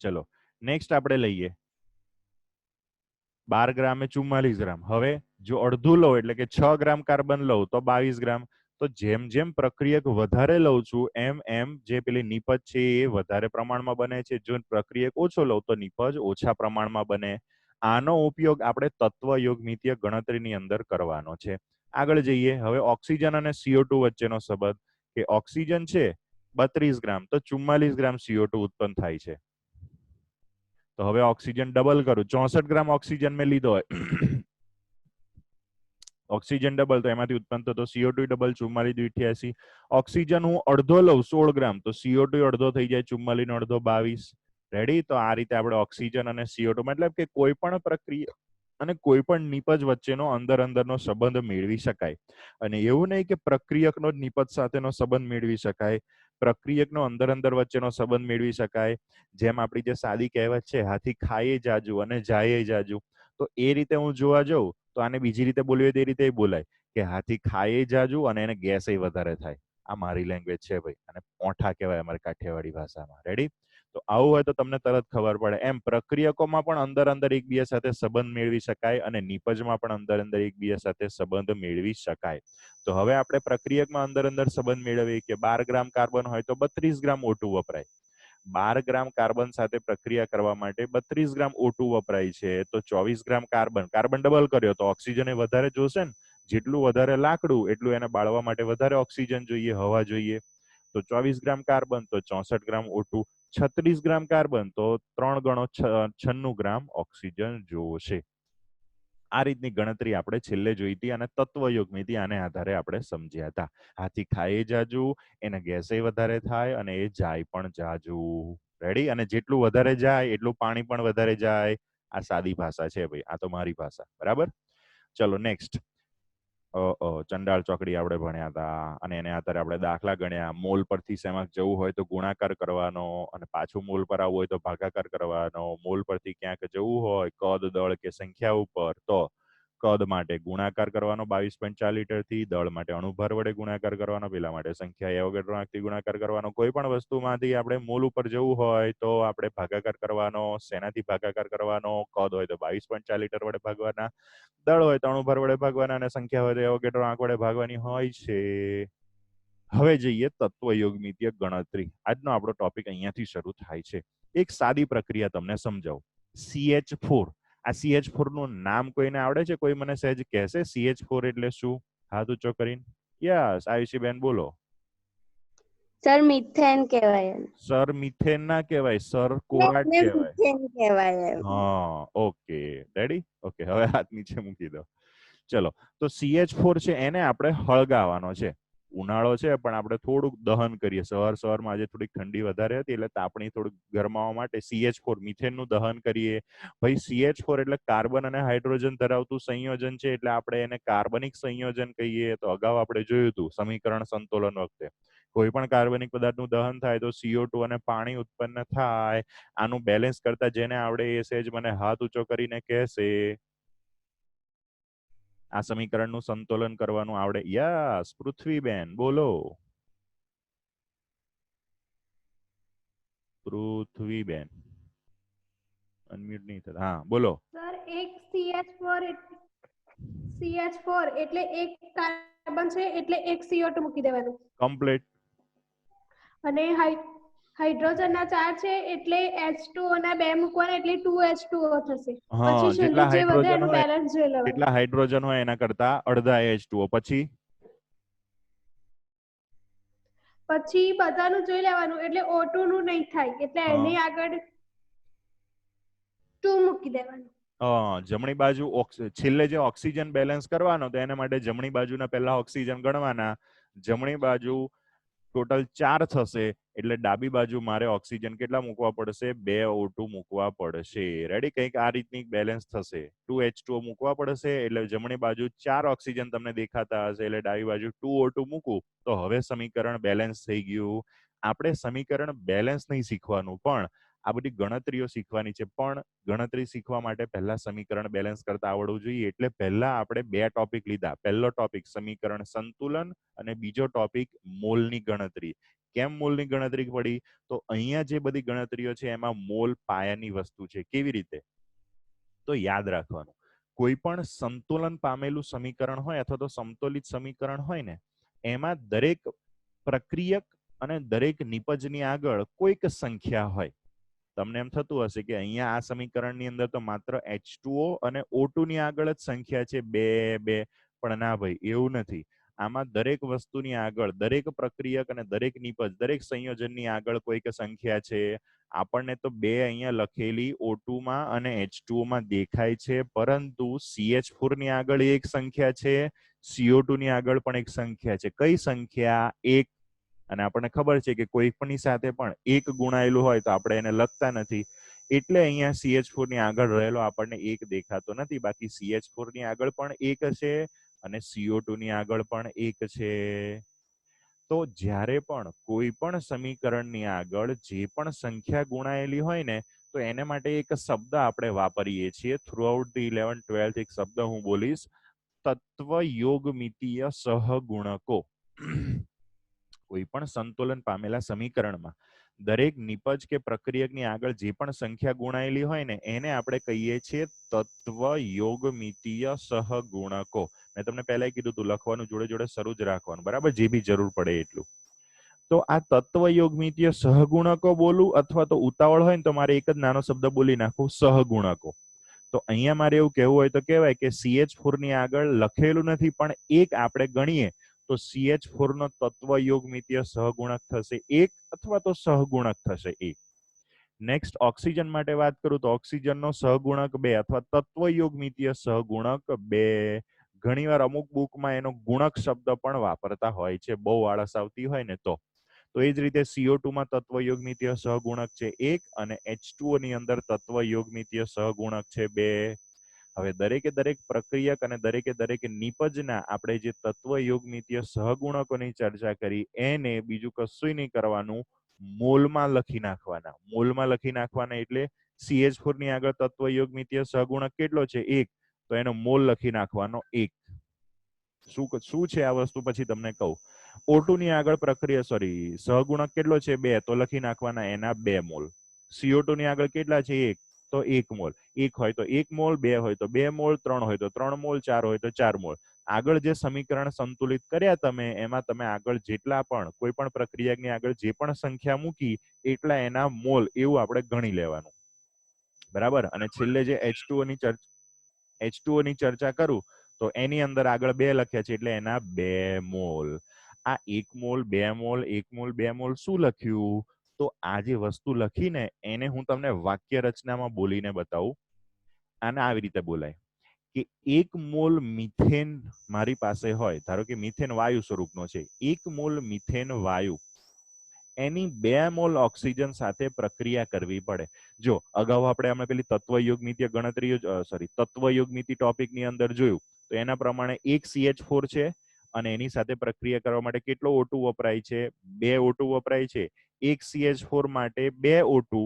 ચલો નેક્સ્ટ આપણે લઈએ 12 ગ્રામે 44 ગ્રામ. હવે જો અડધું લો એટલે કે 6 ગ્રામ કાર્બન લઉં તો 22 ગ્રામ. તો જેમ જેમ પ્રક્રિયક વધારે લઉં છું એમ એમ જે પેલી નિપજ છે એ વધારે પ્રમાણમાં બને છે. જો પ્રક્રિયક ઓછો લઉં તો નિપજ ઓછા પ્રમાણમાં બને. આનો ઉપયોગ આપણે તત્વ યોગમિતીય ગણતરીની અંદર કરવાનો છે. આગળ જઈએ. હવે ઓક્સિજન અને CO2 વચ્ચેનો સંબંધ કે ઓક્સિજન છે 32 ગ્રામ તો 44 ગ્રામ CO2 ઉત્પન્ન થાય છે. તો હવે ઓક્સિજન ડબલ કરું 64 ગ્રામ ઓક્સિજન મેં લીધો હોય ઓક્સિજન ડબલ તો એમાંથી ઉત્પન્ન થતો CO2 ડબલ 44 દુ 88. ઓક્સિજન હું અડધો લઉં 16 ગ્રામ તો CO2 અડધો થઈ જાય 44 નો અડધો 22. રેડી. તો આ રીતે આપણે ઓક્સિજન અને CO2 મતલબ કે કોઈ પણ પ્રક્રિયા અને કોઈ પણ નિપજ વચ્ચેનો અંદરનો સંબંધ મેળવી શકાય. અને એવું નહીં કે પ્રક્રિયકનો જ નિપજ સાથેનો સંબંધ મેળવી શકાય. પ્રક્રિયકનો અંદર વચ્ચેનો સંબંધ મેળવી શકાય. જેમ આપણી જે સાદી કહેવત છે હાથી ખાય જાજુ અને જાય જાજુ. તો એ રીતે હું જોવા જાઉં તો આને બીજી રીતે બોલવી તે રીતે બોલાય કે હાથી ખાય જાજુ અને એને ગેસ વધારે થાય. આ મારી લેંગ્વેજ છે ભાઈ અને પોઠા કહેવાય અમારી કાઠિયાવાડી ભાષામાં. રેડી. તો આવું હોય તો તમને તરત ખબર પડે. એમ પ્રક્રિયકોમાં પણ અંદર એકબીજા સાથે સંબંધ મેળવી શકાય અને નિપજમાં પણ અંદર એકબીજા સાથે સંબંધ મેળવી શકાય. તો હવે આપણે પ્રક્રિયકમાં અંદર સંબંધ મેળવીએ કે 12 ગ્રામ કાર્બન હોય તો 32 ગ્રામ O2 વપરાય. 12 ગ્રામ કાર્બન સાથે પ્રક્રિયા કરવા માટે 32 ગ્રામ O2 વપરાય છે. તો 24 ગ્રામ કાર્બન ડબલ કર્યો તો ઓક્સિજન એ વધારે જોશે ને. જેટલું વધારે લાકડું એટલું એને બાળવા માટે વધારે ઓક્સિજન જોઈએ, હવા જોઈએ. તો 24 ગ્રામ કાર્બન તો 64 ગ્રામ O2. 36 ગ્રામ કાર્બન તો 3 ગણો 96 ગ્રામ ઓક્સિજન જોશે. આ રીતની ગણતરી આપણે છેલ્લે જોઈ હતી અને તત્વયોગમિતિ આને આધારે આપણે સમજ્યા હતા. હાથી ખાય જાજુ, એને ગેસે વધારે થાય અને એ જાય પણ જાજુ. રેડી. અને જેટલું વધારે જાય એટલું પાણી પણ વધારે જાય. આ સાદી ભાષા છે ભાઈ. આ તો મારી ભાષા. બરાબર. ચલો નેક્સ્ટ. ચંડાળ ચોકડી આપણે ભણ્યા હતા અને એને આધારે આપણે દાખલા ગણ્યા. મોલ પરથી શેમાં જવું હોય તો ગુણાકાર કરવાનો અને પાછું મોલ પર આવવું હોય તો ભાગાકાર કરવાનો. મોલ પરથી ક્યાંક જવું હોય કદ, દળ કે સંખ્યા ઉપર તો કદ માટે ગુણાકાર કરવાનો 22.4 લીટર થી. દળ માટે અણુભાર વડે ગુણાકાર કરવાનો. પેલા માટે સંખ્યા એવોગાડ્રો ગુણાકાર કરવાનો. કોઈ પણ વસ્તુમાંથી આપણે મોલ ઉપર જવું હોય તો આપણે ભાગાકાર કરવાનો. શેનાથી ભાગાકાર કરવાનો? કદ હોય તો 22.4 લીટર વડે ભાગવાના. દળ હોય તો અણુભાર વડે ભાગવાના અને સંખ્યા હોય તો એવોગાડ્રો આંક વડે ભાગવાની હોય છે. હવે જઈએ તત્વયોગમિતીય ગણતરી. આજનો આપણો ટોપિક અહીંયાથી શરૂ થાય છે. એક સાદી પ્રક્રિયા તમને સમજાવું. CH4. આ CH4 નું નામ કોઈને આવડે છે? કોઈ મને સહેજ કહેશે CH4 એટલે શું? હાથ ઊંચો કરીને. યસ, આયુષીબેન બોલો. સર મિથેન કહેવાય. સર મિથેન ના કહેવાય, સર કોરાટ કહેવાય. મિથેન કહેવાય. હા, ઓકે. રેડી. ઓકે, હવે હાથ નીચે મૂકી દો. ચલો. તો CH4 છે એને આપણે હળગાવવાનો છે. ઉનાળો છે પણ આપણે થોડુંક દહન કરીએ. સવારમાં આજે થોડીક ઠંડી વધારે હતી એટલે તાપણી થોડુંક ગરમાવા માટે CH4 મિથેનનું દહન કરીએ. ભાઈ CH4 એટલે કાર્બન અને હાઇડ્રોજન ધરાવતું સંયોજન છે એટલે આપણે એને કાર્બનિક સંયોજન કહીએ. તો અગાઉ આપણે જોયું હતું સમીકરણ સંતુલન વખતે કોઈ પણ કાર્બનિક પદાર્થનું દહન થાય તો CO2 અને પાણી ઉત્પન્ન થાય. આનું બેલેન્સ કરતા જેને આવડે એ સહેજ મને હાથ ઊંચો કરીને કહેશે આ સમીકરણનું સંતુલન કરવાનું આવડે. યસ, પૃથ્વીબેન બોલો. પૃથ્વીબેન અનમ્યુટ નહીં થતા. હા બોલો. સર એક CH4 એટલે એક કાર્બન છે એટલે એક CO2 મૂકી દેવાનું. કમ્પ્લીટ. અને હાઇડ્રોજન ના 4 છે એટલે H2O ના 2 મૂકવાના એટલે 2H2O થશે. પછી છેલ્લે જે વધે એનું બેલેન્સ જોઈ લેવાનું. જેટલા હાઇડ્રોજન હોય એના કરતા અડધા H2O. પછી બધાનું જોઈ લેવાનું એટલે O2 નું નહીં થાય એટલે એની આગળ 2 મૂકી દેવાનું. જમણી બાજુ છેલ્લે જે ઓક્સિજન બેલેન્સ કરવાનો તો એના માટે જમણી બાજુના પહેલા ઓક્સિજન ગણવાના. જમણી બાજુ ટોટલ 4 થશે એટલે ડાબી બાજુ મારે ઓક્સિજન કેટલા મૂકવા પડશે? 2 O2 મૂકવા પડશે. રેડી. કંઈક આ રીતની બેલેન્સ થશે. 2 H2O મૂકવા પડશે એટલે જમણી બાજુ 4 ઓક્સિજન તમને દેખાતા હશે એટલે ડાબી બાજુ 2 O2 મૂકું તો હવે સમીકરણ બેલેન્સ થઈ ગયું. આપણે સમીકરણ બેલેન્સ નહીં શીખવાનું પણ આ બધી ગણતરીઓ શીખવાની છે, પણ ગણતરી શીખવા માટે પહેલા સમીકરણ બેલેન્સ કરતા આવડવું જોઈએ. એટલે પહેલા આપણે બે ટોપિક લીધા. પહેલો ટોપિક સમીકરણ સંતુલન અને બીજો ટોપિક મોલની ગણતરી. કેમ મોલની ગણતરી પડી? તો અહીંયા જે બધી ગણતરીઓ છે એમાં મોલ પાયાની વસ્તુ છે. કેવી રીતે? તો યાદ રાખવાનું, કોઈ પણ સંતુલન પામેલું સમીકરણ હોય અથવા તો સમતોલિત સમીકરણ હોય ને, એમાં દરેક પ્રક્રિયક અને દરેક નિપજની આગળ કોઈક સંખ્યા હોય. તમને એમ થતું હશે કે અહીંયા આ સમીકરણની અંદર તો માત્ર H2O અને O2 ની આગળ જ સંખ્યા છે 2 2, પણ ના ભાઈ, એવું નથી. આમાં દરેક વસ્તુની આગળ, દરેક પ્રક્રિયક અને દરેક નિપજ, દરેક સંયોજનની આગળ કોઈક સંખ્યા છે. આપણને તો 2 અહીંયા લખેલી O2 માં અને H2O માં દેખાય છે, પરંતુ CH4 ની આગળ એક સંખ્યા છે, CO2 ની આગળ પણ એક સંખ્યા છે. કઈ સંખ્યા? 1. અને આપણને ખબર છે કે કોઈ પણની સાથે પણ 1 ગુણાયેલું હોય તો આપણે એને લખતા નથી, એટલે અહીંયા CH4 ની આગળ રહેલો આપણને 1 દેખાતો નથી. બાકી CH4 ની આગળ પણ 1 છે અને CO2 ની આગળ પણ 1 છે. તો જ્યારે પણ કોઈ પણ સમીકરણની આગળ જે પણ સંખ્યા ગુણાયેલી હોય ને, તો એને માટે એક શબ્દ આપણે વાપરીએ છીએ. થ્રુઆઉટ ધી 11th 12th એક શબ્દ હું બોલીશ, તત્વયોગમિતીય સહગુણકો. કોઈ પણ સંતુલન પામેલા સમીકરણમાં દરેક નિપજ કે પ્રક્રિયકની આગળ જે પણ સંખ્યા ગુણાયેલી હોય ને, એને આપણે કહીએ છીએ તત્વયોગમિતીય સહગુણકો. મેં તમને પહેલા કીધું તું, લખવાનું જોડે જોડે શરૂ જ રાખવાનું, બરાબર, જે બી જરૂર પડે એટલું. તો આ તત્વયોગમિતીય સહગુણકો બોલું, અથવા તો ઉતાવળ હોય ને તો મારે એક જ નાનો શબ્દ બોલી નાખું, સહગુણકો. તો અહીંયા મારે એવું કહેવું હોય તો કહેવાય કે CH4 ની આગળ લખેલું નથી, પણ એક આપણે ગણીએ તો CH4 નો તત્વયોગમિતીય સહગુણક થશે 1, અથવા તો સહગુણક થશે 1. નેક્સ્ટ ઓક્સિજન માટે વાત કરું તો ઓક્સિજનનો સહગુણક 2 અથવા તત્વયોગમિતીય સહગુણક 2. ઘણીવાર અમુક બુકમાં એનો ગુણક શબ્દ પણ વાપરતા હોય છે, બહુ આળસ આવતી હોય ને તો. તો એ જ રીતે CO2 માં તત્વયોગમિતીય સહગુણક છે 1 અને H2O ની અંદર તત્વયોગમિતીય સહગુણક છે 2. હવે દરેકે દરેક પ્રક્રિયક અને દરેકે દરેક નિપજના આપણે જે તત્વયોગમિતીય સહગુણકોની ચર્ચા કરી, એને બીજું કશું નહીં કરવાનું, મોલમાં લખી નાખવાના. મોલમાં લખી નાખવાના એટલે CH4 ની આગળ તત્વયોગમિતીય સહગુણક કેટલો છે? 1. તો એનો મોલ લખી નાખવાનો 1. શું છે આ વસ્તુ પછી તમને કહું. O2 ની આગળ સહગુણક કેટલો છે? 2. તો લખી નાખવાના એના 2 મોલ. CO2 ની આગળ કેટલા છે? 1. તો 1 મોલ. 1 હોય તો 1 મોલ, 2 હોય તો 2 મોલ, 3 હોય તો 3 મોલ, 4 હોય તો 4 મોલ. આગળ જે સમીકરણ સંતુલિત કર્યા તમે, એમાં તમે આગળ જેટલા પણ કોઈ પણ પ્રક્રિયાની આગળ જે પણ સંખ્યા મૂકી એટલા એના મોલ, એવું આપણે ગણી લેવાનું, બરાબર. અને છેલ્લે જે H2O ની ચર્ચા કરું તો એની અંદર આગળ 2 લખ્યા છે, એટલે એના 2 મોલ. આ 1 મોલ, 2 મોલ, 1 મોલ, 2 મોલ શું લખ્યું? તો આ જે વસ્તુ લખીને એને હું તમને વાક્ય રચનામાં બોલીને બતાવું. આને આવી રીતે બોલાય કે 1 મોલ મિથેન મારી પાસે હોય, ધારો કે મિથેન વાયુ સ્વરૂપનો છે, 1 મોલ મિથેન વાયુ, એની 2 મોલ ઓક્સિજન સાથે પ્રક્રિયા કરવી પડે. જો અગાઉ આપણે પેલી તત્વયોગમિતીય ગણતરી તત્વયોગમિતિ ટોપિકની અંદર જોયું, તો એના પ્રમાણે 1 CH4 છે અને એની સાથે પ્રક્રિયા કરવા માટે કેટલો O2 વપરાય છે? 2 O2 વપરાય છે. 1 CH4 માટે 2 O2,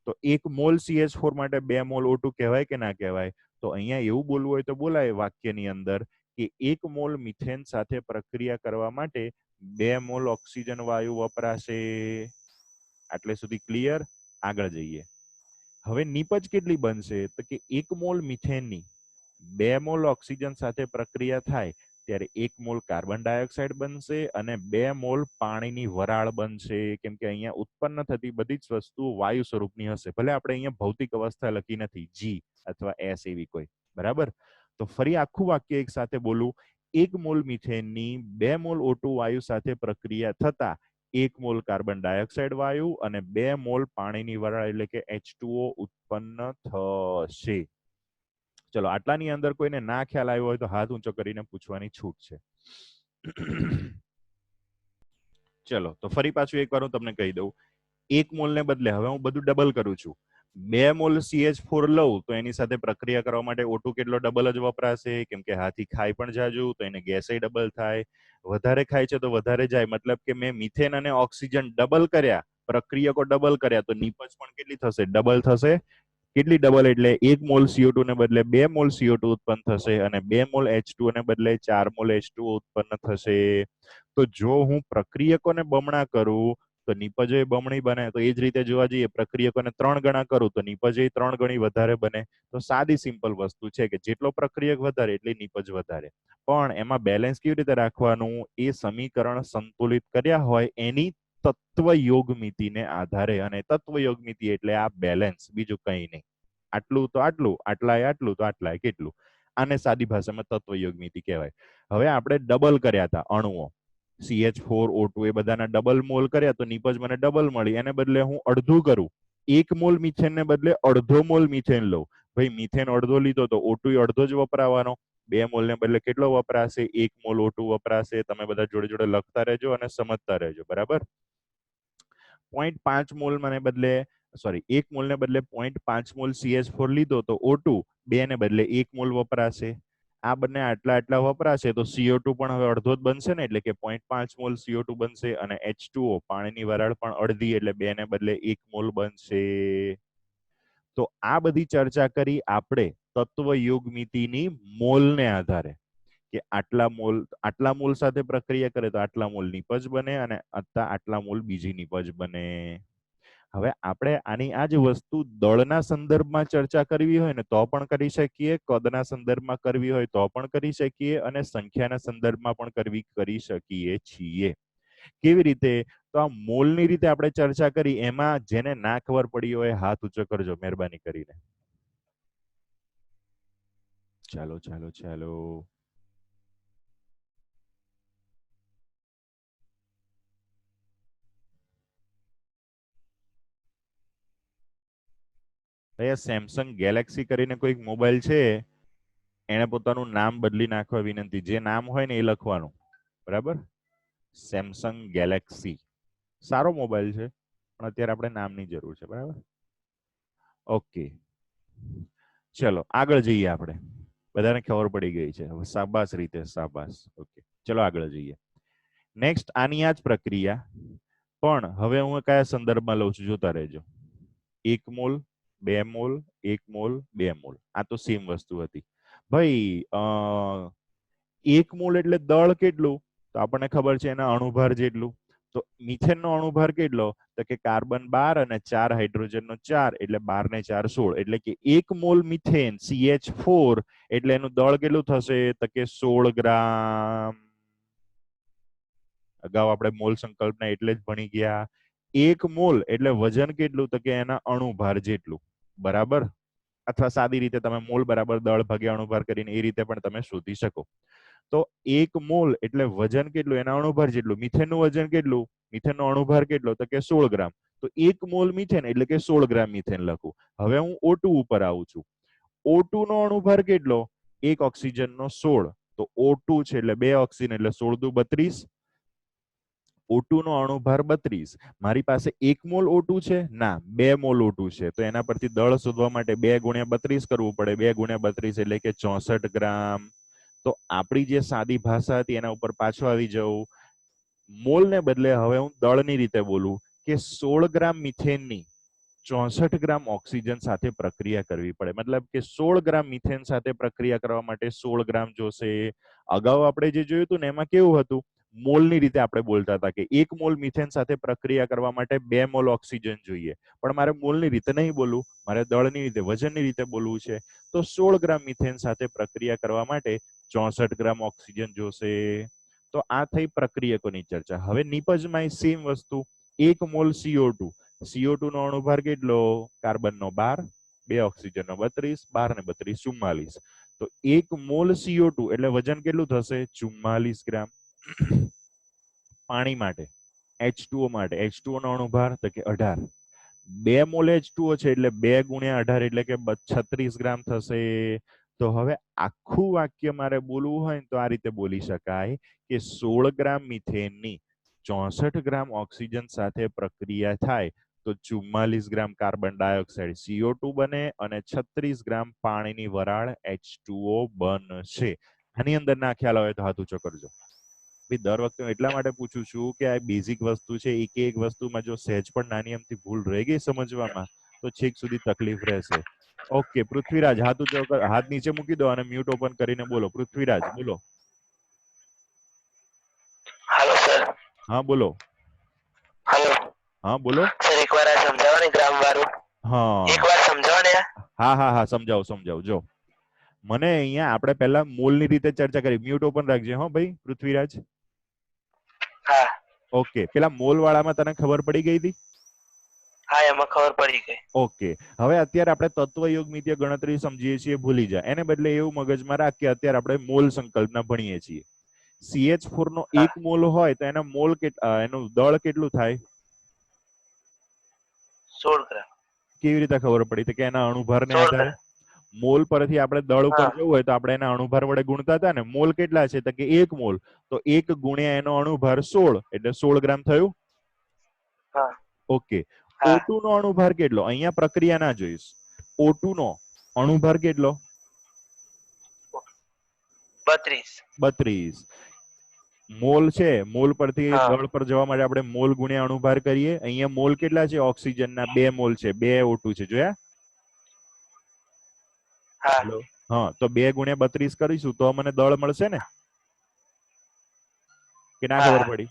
તો 1 મોલ CH4 માટે 2 મોલ O2 કહેવાય કે ના કહેવાય? તો અહીંયા એવું બોલવું હોય તો બોલાય વાક્યની અંદર કે 1 મોલ મિથેન સાથે પ્રક્રિયા કરવા માટે 2 મોલ ઓક્સિજન વાયુ વપરાશે. આટલે સુધી ક્લિયર? આગળ જઈએ. હવે નિપજ કેટલી બનશે? તો કે 1 મોલ મિથેનની 2 મોલ ઓક્સિજન સાથે પ્રક્રિયા થાય ત્યારે 1 મોલ કાર્બન ડાયોક્સાઇડ બનશે અને 2 મોલ પાણીની વરાળ બનશે. કેમ કે અહીંયા ઉત્પન્ન થતી બધી જ વસ્તુ વાયુ સ્વરૂપની હશે. ભલે આપણે અહીંયા ભૌતિક અવસ્થા લખી નથી, G અથવા S એવી કોઈ, બરાબર. તો ફરી આખું વાક્ય એક સાથે બોલું. 1 મોલ મિથેનની 2 મોલ O2 વાયુ સાથે પ્રક્રિયા થતા 1 મોલ કાર્બન ડાયોક્સાઇડ વાયુ અને 2 મોલ પાણીની વરાળ એટલે કે H2O ઉત્પન્ન થશે. ચલો, આટલાની અંદર કોઈને ના ખ્યાલ આવ્યો હોય તો હાથ ઊંચો કરીને પૂછવાની છૂટ છે. ચલો, તો ફરી પાછું એકવાર હું તમને કહી દઉં. 1 મોલ ને બદલે હવે હું બધું ડબલ કરું છું. 2 મોલ CH4 લઉં તો એની સાથે પ્રક્રિયા કરવા માટે O2 કેટલો ડબલ જ વપરાશે, કેમ કે હાથી ખાય પણ જાજુ તો એને ગેસ ડબલ થાય. વધારે ખાય છે તો વધારે જાય, મતલબ કે મેં મિથેન અને ઓક્સિજન ડબલ કર્યા પ્રક્રિયકો ડબલ કર્યા તો નિપજ પણ કેટલી થશે? ડબલ થશે. કેટલી ડબલ? એટલે 1 મોલ CO2 ને બદલે 2 મોલ CO2 ઉત્પન્ન થશે અને 2 મોલ H2O ને બદલે 4 મોલ H2O ઉત્પન્ન થશે. તો જો હું પ્રક્રિયકોને બમણા કરું તો નિપજ બમણી બને. તો એ જ રીતે જોવા જઈએ પ્રક્રિયકોને 3 ગણા કરું તો નિપજ 3 ગણી વધારે બને. તો સાદી સિમ્પલ વસ્તુ છે કે જેટલો પ્રક્રિયક વધારે એટલી નિપજ વધારે. પણ એમાં બેલેન્સ કેવી રીતે રાખવાનું? એ સમીકરણ સંતુલિત કર્યા હોય એની તત્વયોગ મિતિને આધારે. અને તત્વયોગ મિતિ એટલે આ બેલેન્સ, બીજું કંઈ નહીં. આટલું તો આટલું, આટલાય આટલું તો આટલાય કેટલું. આને સાદી ભાષામાં તત્વયોગ મિતિ કહેવાય. હવે આપણે ડબલ કર્યા હતા અણુઓ, CH4O2 એ બધાના ડબલ મોલ કર્યા તો નિપજ મને ડબલ મળી. એને બદલે હું અડધું કરું, 1 મોલ મિથેન ને બદલે અડધો મોલ મિથેન લઉં. ભાઈ મિથેન અડધો લીધો તો O2 અડધો જ વપરાવાનો. 2 મોલ ને બદલે કેટલો વપરાશે? 1 મોલ O2 વપરાશે. તમે બધા જોડે જોડે લખતા રહેજો અને સમજતા રહેજો. બરાબર. 0.5 મોલ મને બદલે સોરી 1 મોલ ને બદલે 0.5 મોલ CH4 લીધો તો O2 2 ને બદલે 1 મોલ વપરાશે. આ બંને આટલા આટલા વપરાશે તો CO2 પણ હવે અડધો જ બનશે ને, એટલે કે 0.5 મોલ CO2 બનશે અને H2O પાણીની વરાળ પણ અડધી એટલે 2 ને બદલે 1 મોલ બનશે. તો આ બધી ચર્ચા કરી આપણે તત્વયોગ મિતિની મોલને આધારે કે આટલા મોલ સાથે પ્રક્રિયા કરે તો આટલા મોલ નિપજ બને અને આટલા મોલ બીજી નિપજ બને. હવે આપણે આની આ જ વસ્તુ દળના સંદર્ભમાં ચર્ચા કરવી હોય ને તો પણ કરી શકીએ, કદના સંદર્ભમાં કરવી હોય તો પણ કરી શકીએ અને સંખ્યાના સંદર્ભમાં પણ કરી શકીએ છીએ. કેવી રીતે? તો આ મોલની રીતે આપણે ચર્ચા કરી. એમાં જેને ના ખબર પડી હોય હાથ ઊંચો કરજો મહેરબાની કરીને. ચાલો ચાલો ચાલો. સેમસંગ ગેલેક્સી કરીને કોઈક મોબાઈલ છે, એને પોતાનું નામ બદલી નાખવા વિનંતી. જે નામ હોય ને એ લખવાનું. બરાબર. સેમસંગ ગેલેક્સી સારો મોબાઈલ છે પણ અત્યારે આપણે નામની જરૂર છે. બરાબર. ઓકે ચલો આગળ જઈએ. આપણે બધાને ખબર પડી ગઈ છે. શાબાશ રીતે શાબાશ. ઓકે ચલો આગળ જઈએ. નેક્સ્ટ આની આ જ પ્રક્રિયા, પણ હવે હું કયા સંદર્ભમાં લઉં છું જોતા રહેજો. 1 મોલ 2 મોલ 1 મોલ 2 મોલ. આ તો સેમ વસ્તુ હતી ભાઈ. 1 મોલ એટલે દળ કેટલું? તો આપણને ખબર છે એના અણુભાર જેટલું. તો મિથેનનો અણુભાર કેટલો? તો કે કાર્બન 12 અને 4 હાઇડ્રોજનનો 4 એટલે 12 ને 4 16. એટલે કે 1 મોલ મિથેન CH4 એટલે એનું દળ કેટલું થશે? તો કે 16 ગ્રામ. અગાઉ આપણે મોલ સંકલ્પના એટલે જ ભણી ગયા. 1 મોલ એટલે વજન કેટલું? તો કે એના અણુભાર જેટલું. બરાબર. અથવા સાદી રીતે તમે મોલ બરાબર દળ ભાગ્યા અણુભાર કરીને એ રીતે પણ તમે શોધી શકો. તો 1 મોલ એટલે વજન કેટલું? એના અણુભાર જેટલું. મિથેનનું વજન કેટલું? મિથેનનો અણુભાર કેટલો? તો કે 16 ગ્રામ. તો 1 મોલ મિથેન એટલે કે 16 ગ્રામ મિથેન લખું. હવે હું O2 ઉપર આવું છું. O2 નો અણુભાર કેટલો? 1 ઓક્સિજનનો 16. તો O2 છે એટલે 2 ઓક્સિજન એટલે 16 દુ 32. O2 નો અણુભાર 32. મારી પાસે 1 મોલ O2 છે? ના, 2 મોલ O2 છે. તો એના પરથી દળ શોધવા માટે 2 ગુણ્યા 32 કરવું પડે. 2 ગુણ્યા 32 એટલે કે 64 ગ્રામ. તો આપણી જે સાદી ભાષા હતી એના ઉપર પાછો આવી જવું. મોલ ને બદલે હવે હું દળની રીતે બોલું કે 16 ગ્રામ મિથેનની 64 ગ્રામ ઓક્સિજન સાથે પ્રક્રિયા કરવી પડે. મતલબ કે 16 ગ્રામ મિથેન સાથે પ્રક્રિયા કરવા માટે 16 ગ્રામ જોશે. અગાઉ આપણે જે જોયું હતું ને એમાં કેવું હતું? મોલની રીતે આપણે બોલતા હતા કે 1 મોલ મિથેન સાથે પ્રક્રિયા કરવા માટે 2 મોલ ઓક્સિજન જોઈએ. પણ મારે મોલની રીતે નહીં બોલવું, મારે દળની રીતે વજનની રીતે બોલવું છે. તો 16 ગ્રામ મિથેન સાથે પ્રક્રિયા કરવા માટે 64 ગ્રામ ઓક્સિજન જોશે. તો આ થઈ પ્રક્રિયકોની ચર્ચા. હવે નિપજમાં સેમ વસ્તુ. 1 મોલ CO2. CO2 નો અણુભાર કેટલો? કાર્બનનો 12, 2 ઓક્સિજનનો 32, 12 ને 32 44. તો 1 મોલ CO2 એટલે વજન કેટલું થશે? 44 ગ્રામ. પાણી માટે H2O માટે H2O નો અણુભાર તો કે 18. 2 મોલ H2O છે એટલે 2 ગુણ્યા 18 એટલે કે 36 ગ્રામ થશે. તો હવે આખું વાક્ય મારે બોલવું હોય તો આ રીતે બોલી શકાય કે 16 ગ્રામ મિથેનની 64 ગ્રામ ઓક્સિજન સાથે પ્રક્રિયા થાય તો 44 ગ્રામ કાર્બન ડાયોક્સાઇડ CO2 બને અને 36 ગ્રામ પાણીની વરાળ H2O બનશે. આની અંદર ના ખ્યાલ હોય તો હાથ ઊંચો કરજો. ભાઈ દર વખતે હું એટલા માટે પૂછું છું કે આ બેઝિક વસ્તુ છે, એક વસ્તુમાં જો સહેજ પણ નાની અમથી ભૂલ રહી ગઈ સમજવામાં તો છેક સુધી તકલીફ રહેશે. ઓકે પૃથ્વીરાજ, હાથ નીચે મૂકી દો અને મ્યુટ ઓપન કરીને બોલો. પૃથ્વીરાજ બોલો. Hello sir. હા બોલો. હેલો હા બોલો. સર, એકવાર આ સમજાવો ને ગ્રામ વાળું. હા એકવાર સમજાવો ને. હા સમજાવો. જો મને અહીંયા આપણે પહેલા મોલની રીતે ચર્ચા કરી. મ્યુટ ઓપન રાખજે હો ભાઈ પૃથ્વીરાજ. હા ઓકે, પેલા મોલ વાળામાં તને ખબર પડી ગઈ હતી? હા, એમાં ખબર પડી ગઈ. ઓકે, હવે અત્યારે આપણે તત્વયોગમિતીય ગણતરી સમજીએ છીએ, ભૂલી જા. એને બદલે એવું મગજમાં રાખ કે અત્યારે આપણે મોલ સંકલ્પના ભણીએ છીએ. CH4 નો હા. 1 મોલ હોય તો એના મોલ એનું દળ કેટલું થાય? 16 ગ્રામ. કેવી રીતે ખબર પડી? તો કે એના અણુભારને 16 આધારે. ગ્રામ. મોલ પરથી આપણે દળ ઉપર હા. જવું હોય તો આપણે એના અણુભાર વડે ગુણતા હતા ને. મોલ કેટલા છે? તો કે 1 મોલ. તો 1 ગુણ્યા એનો અણુભાર 16 એટલે 16 ગ્રામ થયું. હા ઓકે, હા O2 નો અણુભાર કેટલો? અહીંયા પ્રક્રિયા ના જોઈશ. O2 નો અણુભાર કેટલો? 32. 32. મોલ છે, મોલ પરથી હા દળ પર જવા માટે આપણે મોલ ગુણ્યા અણુભાર કરીએ. અહીંયા મોલ કેટલા છે? ઓક્સિજનના 2 મોલ છે, 2 O2 છે. જોયા? હા હેલો. હા, તો 2 ગુણ્યા 32 કરીશું તો મને દળ મળશે ને? કે ના ખબર હા પડી?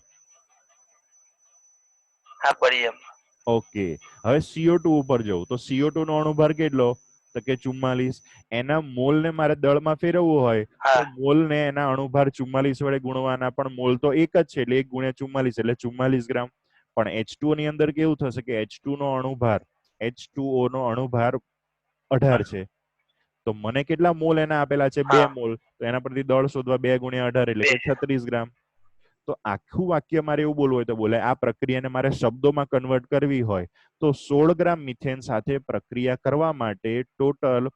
હા પડી એમ. ઓકે, હવે CO2 ઉપર જવું તો CO2 નો અણુભાર કેટલો? તો કે 44. એના મોલ ને મારે દળમાં ફેરવવું હોય હા તો મોલ ને એના અણુભાર 44 વડે ગુણવાના. પણ મોલ તો એક જ છે એટલે 1 ગુણ્યા 44 એટલે 44 ગ્રામ. પણ H2O ની અંદર કેવું થશે કે H2 નો અણુભાર, H2O નો અણુભાર 18 છે. તો મને કેટલા મોલ એના આપેલા છે? 2 હા મોલ. તો એના પરથી દળ શોધવા 2 ગુણ્યા 18 એટલે 2. કે 36 ગ્રામ. તો આખું વાક્ય મારે એવું બોલવું હોય તો બોલે. આ પ્રક્રિયાને મારે શબ્દોમાં કન્વર્ટ કરવી હોય તો 16 ગ્રામ મિથેન સાથે પ્રક્રિયા કરવા માટે ટોટલ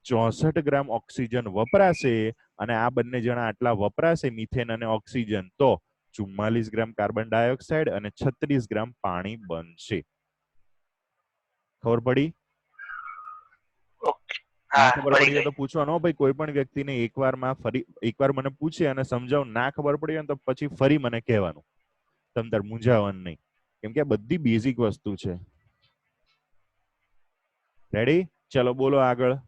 64 ગ્રામ ઓક્સિજન વપરાશે. અને આ બંને જણા આટલા વપરાશે, મિથેન અને ઓક્સિજન, તો 44 ગ્રામ કાર્બન ડાયોક્સાઇડ અને 36 ગ્રામ પાણી બનશે. ખબર પડી? ઓકે. ના હા ખબર પડી પડી હોય ગઈ. તો પૂછવાનો ભાઈ. કોઈ પણ વ્યક્તિને એકવાર મને પૂછે અને સમજાવ, ના ખબર પડી હોય તો પછી ફરી મને કહેવાનું. તમ તાર મૂંઝાવાનું નહીં, કેમ કે આ બધી બેઝિક વસ્તુ છે. રેડી? ચલો બોલો આગળ. હા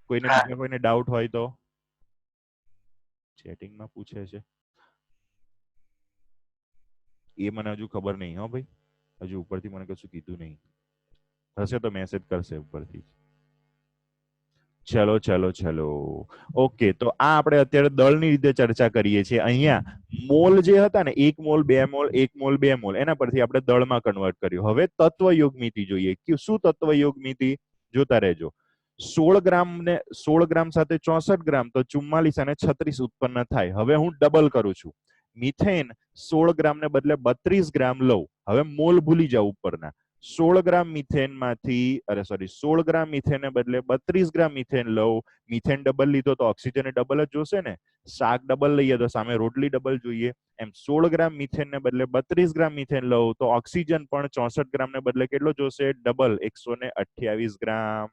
બીજા કોઈને ડાઉટ હોય તો ચેટિંગમાં પૂછે છે. એ મને હજુ ખબર નહીં હો ભાઈ. હજુ ઉપરથી મને કશું કીધું નહીં. હશે તો મેસેજ કરશે ઉપરથી. ચલો. ઓકે, તો આ આપણે અત્યારે દળની રીતે ચર્ચા કરીએ છીએ. અહીંયા મોલ જે હતા ને, 1 મોલ 2 મોલ 1 મોલ 2 મોલ, એના પરથી આપણે દળમાં કન્વર્ટ કર્યું. હવે તત્વયોગમિતિ જોઈએ કે શું તત્વયોગમિતિ. જોતા રહેજો. 16 ગ્રામ સાથે 64 ગ્રામ તો 44 અને 36 ઉત્પન્ન થાય. હવે હું ડબલ કરું છું. મિથેન 16 ગ્રામ ને બદલે 32 ગ્રામ લઉં. હવે મોલ ભૂલી જાવ ઉપરના. 16 ગ્રામ મિથેનમાંથી 16 ગ્રામ મિથેનને બદલે 32 ગ્રામ મિથેન લઉં. મિથેન ડબલ લીધો તો ઓક્સિજન ડબલ જ જોશે ને. શાક ડબલ લઈએ તો સામે રોટલી ડબલ જોઈએ. એમ 16 ગ્રામ મિથેનને બદલે 32 ગ્રામ મિથેન લઉં તો ઓક્સિજન પણ 64 ગ્રામને બદલે કેટલો જોશે? ડબલ, 128 ગ્રામ.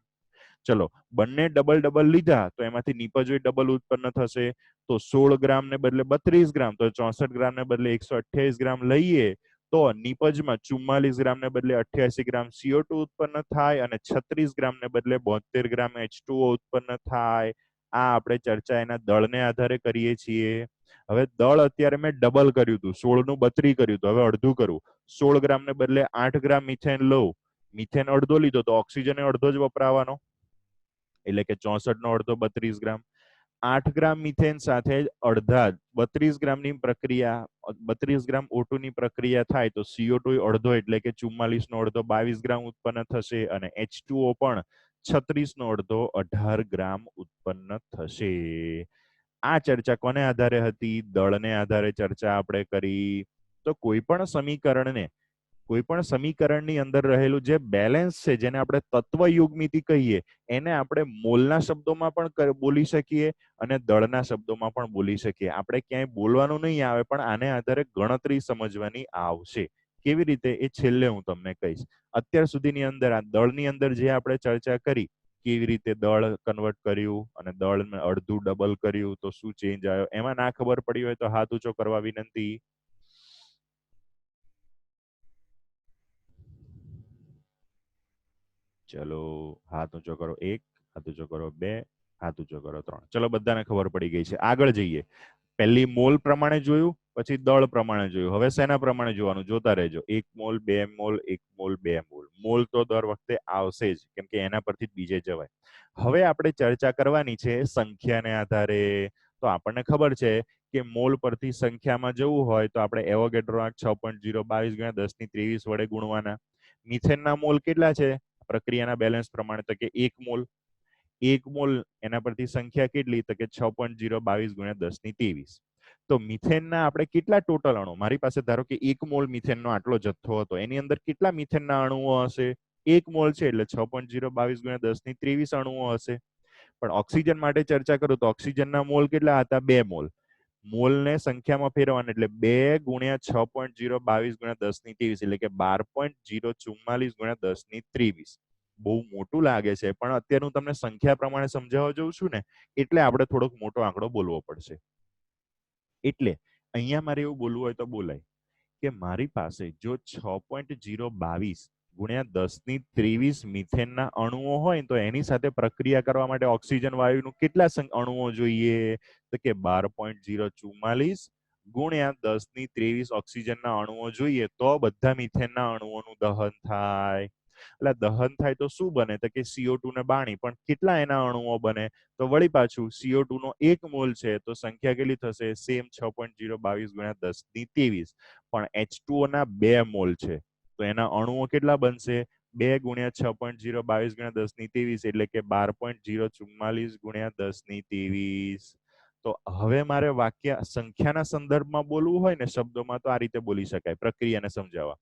ચલો, બંને ડબલ લીધા તો એમાંથી નિપજ ડબલ ઉત્પન્ન થશે. તો 16 ગ્રામ ને બદલે 32 ગ્રામ તો 64 ગ્રામ ને બદલે 128 ગ્રામ લઈએ તો નિપજમાં 44 ગ્રામ ને બદલે 88 ગ્રામ CO2 ઉત્પન્ન થાય અને 36 ગ્રામ ને બદલે 72 ગ્રામ H2O ઉત્પન્ન થાય. આ આપણે ચર્ચા એના દળને આધારે કરીએ છીએ. હવે દળ અત્યારે મેં ડબલ કર્યું હતું, 16 નું 32 કર્યું હતું. હવે અડધું કરું. 16 ગ્રામ ને બદલે 8 ગ્રામ મિથેન લઉં. મિથેન અડધો લીધો તો ઓક્સિજન અડધો જ વપરાવાનો, એટલે કે 64 નો અડધો 32 ગ્રામ. 8 ગ્રામ મિથેન સાથે અડધા 32 ગ્રામની પ્રક્રિયા, 32 ગ્રામ O2 ની પ્રક્રિયા થાય તો CO2 અડધો એટલે કે 44 નો અડધો 22 ગ્રામ ઉત્પન્ન થશે અને H2O પણ 36 નો અડધો 18 ગ્રામ ઉત્પન્ન થશે. આ ચર્ચા કોને આધારે હતી? દળને આધારે ચર્ચા આપણે કરી. તો કોઈ પણ સમીકરણની અંદર રહેલું જે બેલેન્સ છે, જેને આપણે તત્વયુગ્મિતિ કહીએ, એને આપણે મોલના શબ્દોમાં પણ બોલી શકીએ અને દળના શબ્દોમાં પણ બોલી શકીએ. આપણે ક્યાંય બોલવાનું નહીં આવે, પણ આને આધારે ગણતરી સમજવાની આવશે. કેવી રીતે એ છેલ્લે હું તમને કહીશ. અત્યાર સુધીની અંદર આ દળની અંદર જે આપણે ચર્ચા કરી કેવી રીતે દળ કન્વર્ટ કર્યું અને દળ અડધું ડબલ કર્યું તો શું ચેન્જ આવ્યો, એમાં ના ખબર પડી હોય તો હાથ ઊંચો કરવા વિનંતી. ચલો હાથ ઊંચો કરો 1, હાથ ઊંચો કરો 2, હાથ ઊંચો કરો 3. ચલો બધાને ખબર પડી ગઈ છે. આગળ જઈએ. પહેલી મોલ પ્રમાણે જોયું, પછી દળ પ્રમાણે જોયું. હવે શેના પ્રમાણે જોવાનું જોતા રહેજો. 1 mall 2 mall 1 mall 2 mall. Mall તો દર વખતે આવશે જ, કેમ કે એના પરથી જ બીજે જવાય. હવે આપણે ચર્ચા કરવાની છે સંખ્યાને આધારે. તો આપણને ખબર છે કે મોલ પરથી સંખ્યામાં જવું હોય તો આપણે એવોગેડ્રો આંક 6.022 × 10⁻23 વડે ગુણવાના. મિથેનના મોલ કેટલા છે પ્રક્રિયાના બેલેન્સ પ્રમાણે? તો કે 1 મોલ. 1 મોલ એના પરથી સંખ્યા કેટલી? તો કે 6.022 × 10⁻23. તો મિથેનના આપણે કેટલા ટોટલ અણુ, મારી પાસે ધારો કે 1 મોલ મિથેનનો આટલો જથ્થો હતો, એની અંદર કેટલા મિથેનના અણુઓ હશે? 1 મોલ છે એટલે 6.022 × 10⁻23 અણુઓ હશે. પણ ઓક્સિજન માટે ચર્ચા કરું તો ઓક્સિજનના મોલ કેટલા હતા? 2 મોલ. મોલને સંખ્યામાં ફેરવવાના એટલે 2 × 6.022 × 10⁻23 એટલે કે 12.044 × 10⁻23. બહુ મોટું લાગે છે, પણ અત્યારે હું તમને સંખ્યા પ્રમાણે સમજાવવા જઉં છું ને, એટલે આપણે થોડોક મોટો આંકડો બોલવો પડશે. એટલે અહીંયા મારે એવું બોલવું હોય તો બોલાય કે મારી પાસે જો 6.022 × 10⁻23 મિથેનના અણુઓ હોય તો એની સાથે પ્રક્રિયા કરવા માટે ઓક્સિજન વાયુનું કેટલા અણુઓ જોઈએ? તો કે 12.044 × 10⁻23 ઓક્સિજનના અણુઓ જોઈએ તો બધા મિથેનના અણુઓનું દહન થાય. એટલે દહન થાય તો શું બને? તો કે CO2 ને બાણી. પણ કેટલા એના અણુઓ બને? તો વળી પાછું CO2 નો 1 મોલ છે તો સંખ્યા કેટલી થશે? સેમ 6.022 × 10⁻23. પણ H2O ના 2 મોલ છે તો એના અણુઓ કેટલા બનશે? 2 × 6.022 × 10⁻23 એટલે કે 12.044 × 10⁻23. તો હવે મારે વાક્ય સંખ્યાના સંદર્ભમાં બોલવું હોય ને શબ્દોમાં તો આ રીતે બોલી શકાય પ્રક્રિયાને સમજાવવા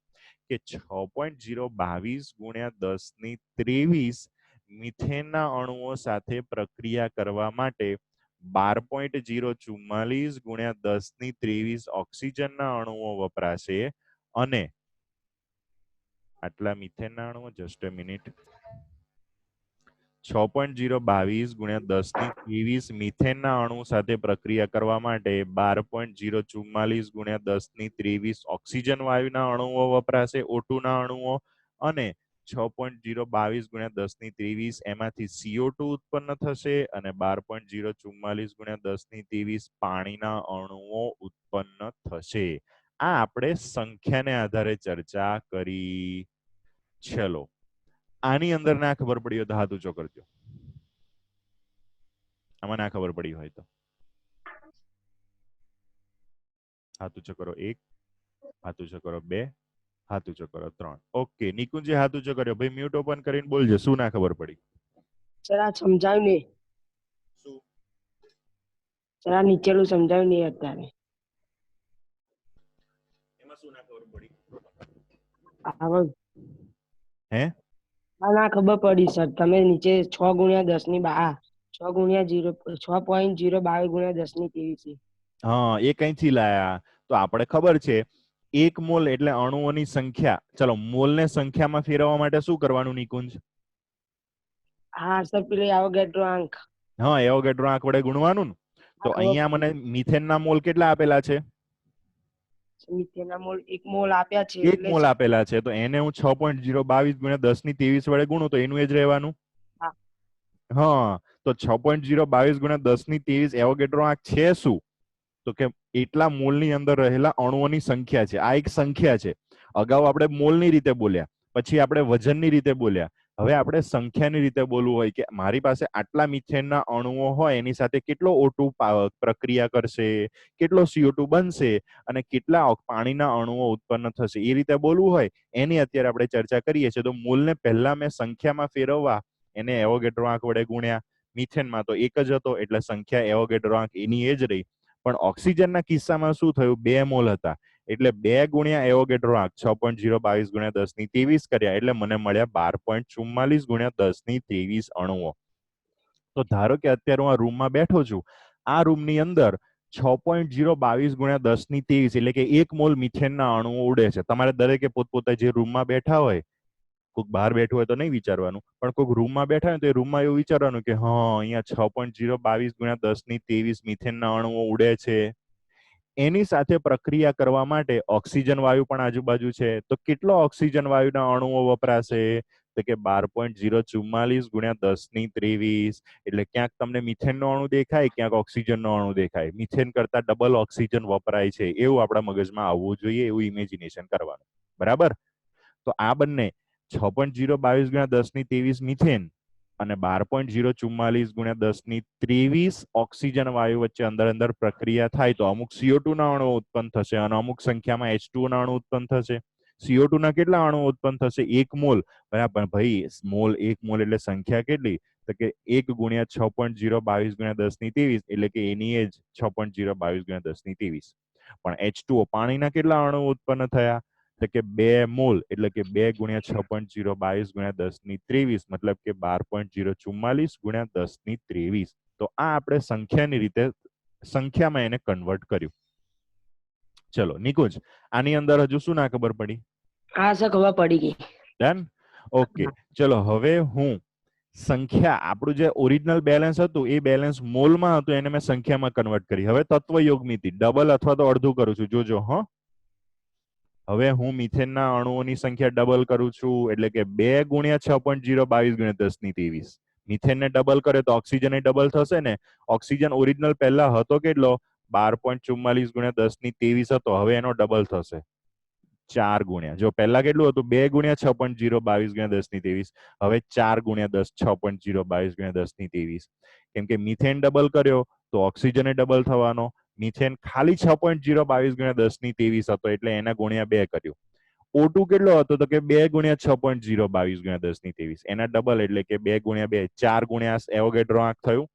કે 6.022 × 10⁻23 મિથેનના અણુઓ સાથે પ્રક્રિયા કરવા માટે 12.044 × 10⁻23 ઓક્સિજનના અણુઓ વપરાશે અને આટલા મિથેનના અણુઓ જસ્ટ અ મિનિટ 6.022 × 10⁻23 મિથેનના અણુ સાથે પ્રક્રિયા કરવા માટે 12.044 × 10⁻23 ઓક્સિજન વાયુના અણુઓ વપરાશે O2 ના અણુઓ અને 6.022 × 10⁻23 એમાંથી CO2 ઉત્પન્ન થશે અને 12.044 × 10⁻23 પાણીના અણુઓ ઉત્પન્ન થશે. આ આપણે સંખ્યાને આધારે ચર્ચા કરી. ચલો આની અંદર ના ખબર પડી હોય તો હાથ ઊંચો કરજો. આમાં ના ખબર પડી હોય તો હાથ ઊંચો કરો 1, હાથ ઊંચો કરો 2, હાથ ઊંચો કરો 3. ઓકે, નિકુંજે હાથ ઊંચો કર્યો. ભાઈ મ્યુટ ઓપન કરીને બોલજો શું ના ખબર પડી. સર આ સમજાવ્યું નહીં. શું? સર આ નીચેનું સમજાવ્યું નહીં અત્યારે. એમાં શું ના ખબર પડી? હે ના ખબર પડી સર. તમે નીચે 6 × 10⁻12 6.022 × 10⁻23. હા, એ કઈથી લાયા? તો આપણે ખબર છે 1 મોલ એટલે અણુઓની સંખ્યા. ચલો મોલને સંખ્યામાં ફેરવવા માટે શું કરવાનું નિકુંજ? હા સર પેલો એવોગેડ્રો આંક. હા, એવોગેડ્રો આંક વડે ગુણવાનું. તો અહીંયા મને મિથેનના મોલ કેટલા આપેલા છે? મિથેનના મોલ 1 મોલ આપ્યા છે 1 એટલે મોલ આપેલા છે તો એને હું 6.022 × 10⁻23 વડે ગુણું તો એનું એ જ રહેવાનું. હા. હા, તો 6.022 × 10⁻23 એવોગેડ્રો આંક છે શું? તો કે એટલા મોલની અંદર રહેલા અણુઓની સંખ્યા છે. આ એક સંખ્યા છે. અગાઉ આપણે મોલની રીતે બોલ્યા, પછી આપણે વજનની રીતે બોલ્યા. હવે આપણે સંખ્યાની રીતે બોલવું હોય કે મારી પાસે આટલા મિથેનના અણુઓ હોય એની સાથે કેટલો O2 પ્રક્રિયા કરશે, કેટલો CO2 બનશે અને કેટલા પાણીના અણુઓ ઉત્પન્ન થશે, એ રીતે બોલવું હોય એની અત્યારે આપણે ચર્ચા કરીએ છીએ. તો મોલને પહેલા મેં સંખ્યામાં ફેરવવા એને એવોગેડ્રો આંક વડે ગુણ્યા. મિથેનમાં તો એક જ હતો એટલે સંખ્યા એવોગેડ્રો આંક એની એ જ રહી. પણ ઓક્સિજનના કિસ્સામાં શું થયું? 2 મોલ હતા એટલે 2 × એવોગેડ્રો આંક 6.022 × 10⁻23 કર્યા એટલે મને મળ્યા 12.44 × 10⁻23 અણુઓ. તો ધારો કે અત્યારે હું આ રૂમમાં બેઠો છું. આ રૂમની અંદર 6.022 × 10⁻23 એટલે કે 1 મોલ મિથેનના અણુઓ ઉડે છે. તમારે દરેકે પોતપોતે જે રૂમમાં બેઠા હોય કોઈક બહાર બેઠું હોય તો નહીં વિચારવાનું, પણ કોઈક રૂમમાં બેઠા હોય તો એ રૂમમાં એવું વિચારવાનું કે હા અહીંયા 6.022 ગુણ્યા 10⁻23 મિથેનના અણુઓ ઉડે છે. એની સાથે પ્રક્રિયા કરવા માટે ઓક્સિજન વાયુ પણ આજુબાજુ છે, તો કેટલો ઓક્સિજન વાયુના અણુઓ વપરાશે? તો કે 12.044 ગુણ્યા 10⁻23. એટલે ક્યાંક તમને મિથેનનો અણુ દેખાય, ક્યાંક ઓક્સિજનનો અણુ દેખાય. મિથેન કરતા ડબલ ઓક્સિજન વપરાય છે એવું આપણા મગજમાં આવવું જોઈએ, એવું ઇમેજિનેશન કરવાનું. બરાબર? તો આ બંને 6.022 ગુણ્યા 10⁻23 મિથેન અને 12.044 ગુણ્યા 10⁻23 ઓક્સિજન વાયુ વચ્ચે અંદર પ્રક્રિયા થાય તો અમુક CO2 ના અણુઓ ઉત્પન્ન થશે અને અમુક સંખ્યામાં H2O ના અણુ ઉત્પન્ન થશે. CO2 ના કેટલા અણુ ઉત્પન્ન થશે? 1 મોલ. બરાબર ભાઈ, મોલ 1 મોલ એટલે સંખ્યા કેટલી? તો કે 1 ગુણ્યા 6.022 ગુણ્યા 10⁻23 એટલે કે એની એ જ 6.022 ગુણ્યા 10⁻23. પણ H2O પાણીના કેટલા અણુ ઉત્પન્ન થયા? તો કે 2 મોલ એટલે કે 2 ગુણ્યા 6.022 ગુણ્યા 10⁻23 મતલબ કે 12.044 ગુણ્યા 10⁻23. તો આ આપણે સંખ્યાની રીતે સંખ્યામાં એને કન્વર્ટ કર્યું. ચલો નિકુંજ, આની અંદર હજુ શું ના ખબર પડી? હા સર, ખબર પડી ગઈ. ડન. ઓકે, ચલો હવે હું સંખ્યા, આપણું જે ઓરિજિનલ બેલેન્સ હતું એ બેલેન્સ મોલમાં હતું, એને મેં સંખ્યામાં કન્વર્ટ કરી. હવે તત્વયોગમિતિ ડબલ અથવા તો અડધું કરું છું, જોજો. હવે હું મિથેનના અણુઓની સંખ્યા ડબલ કરું છું, એટલે કે 2 ગુણ્યા 6.022 ગુણ્યા 10⁻23. મિથેનને ડબલ કરે તો ઓક્સિજન એ ડબલ થશે ને. ઓક્સિજન ઓરિજિનલ પહેલા હતો કેટલો? 12.44 ગુણ્યા 10⁻23 હતો. હવે એનો ડબલ થશે 4 ગુણ્યા, જો પહેલા કેટલું હતું? 2 ગુણ્યા 6.022 ગુણ્યા 10⁻23. હવે 4 ગુણ્યા 6.022 ગુણ્યા 10⁻23. કેમ કે મિથેન ડબલ કર્યો તો ઓક્સિજન ડબલ થવાનો. મિથેન ખાલી 6.022 ગુણ્યા 10⁻23 હતો એટલે એના ગુણ્યા 2 કર્યું. O2 કેટલો હતો? તો કે 2 ગુણ્યા 6.022 ગુણ્યા 10⁻23. એના ડબલ એટલે કે 2 ગુણ્યા 2, 4 ગુણ્યા એવોગેડ્રો આંક થયું.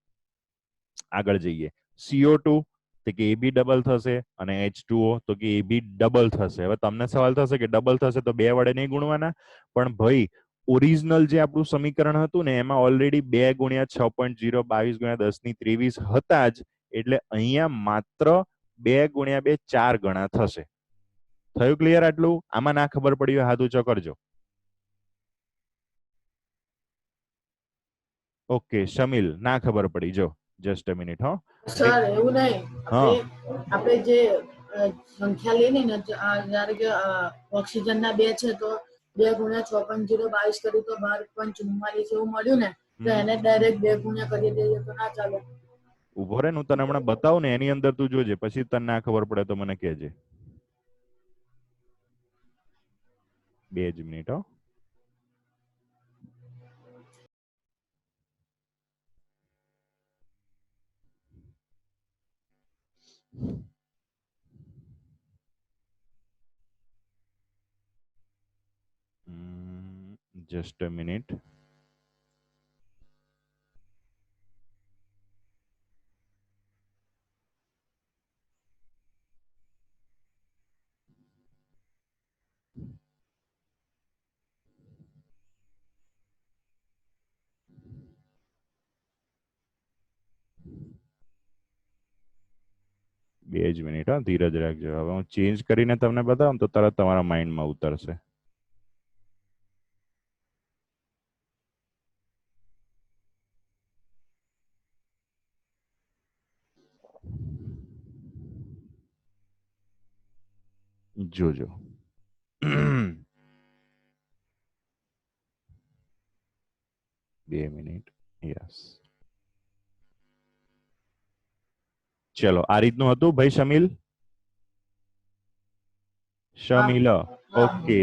આગળ જઈએ. CO2 તો કે એ બી ડબલ થશે અને H2O તો કે એ બી ડબલ થશે. હવે તમને સવાલ થશે કે ડબલ થશે તો 2 વડે નહીં ગુણવાના? પણ ભાઈ ઓરિજિનલ જે આપણું સમીકરણ હતું ને એમાં ઓલરેડી 2 ગુણ્યા 6.022 ગુણ્યા 10⁻23 હતા જ, એટલે અહીંયા માત્ર 2 ગુણ્યા 2 4 ગણા થશે. થયું ક્લિયર આટલું? આમાં ના ખબર પડી હોય હાથ ઊંચો કરજો. ઓકે શમિલ, ના ખબર પડી, જો જસ્ટ અ મિનિટ. સર એવું નહીં, આપણે જે સંખ્યા લઈએ ને, જ્યારે કે ઓક્સિજન ના 2 છે તો 2 ગુણ્યા 6.022 કર્યું તો 12.44 એવું મળ્યું ને, તો એને ડાયરેક્ટ 2 ગુણ્યા કરી દઈએ તો ના ચાલે? ઉભો રે, હું તને હમણાં બતાવું ને, એની અંદર તું જોજે, પછી તને ના ખબર પડે તો મને કહેજે. 2 જ મિનિટ. Just a minute. બે જ મિનિટ, ધીરજ રાખજો. હવે હું ચેન્જ કરીને તમને બતાવું તો તરત તમારા માઇન્ડમાં ઉતરશે. જોજો. બે મિનિટ. યસ, ચલો આ રીતનું હતું ભાઈ શમિલ. Okay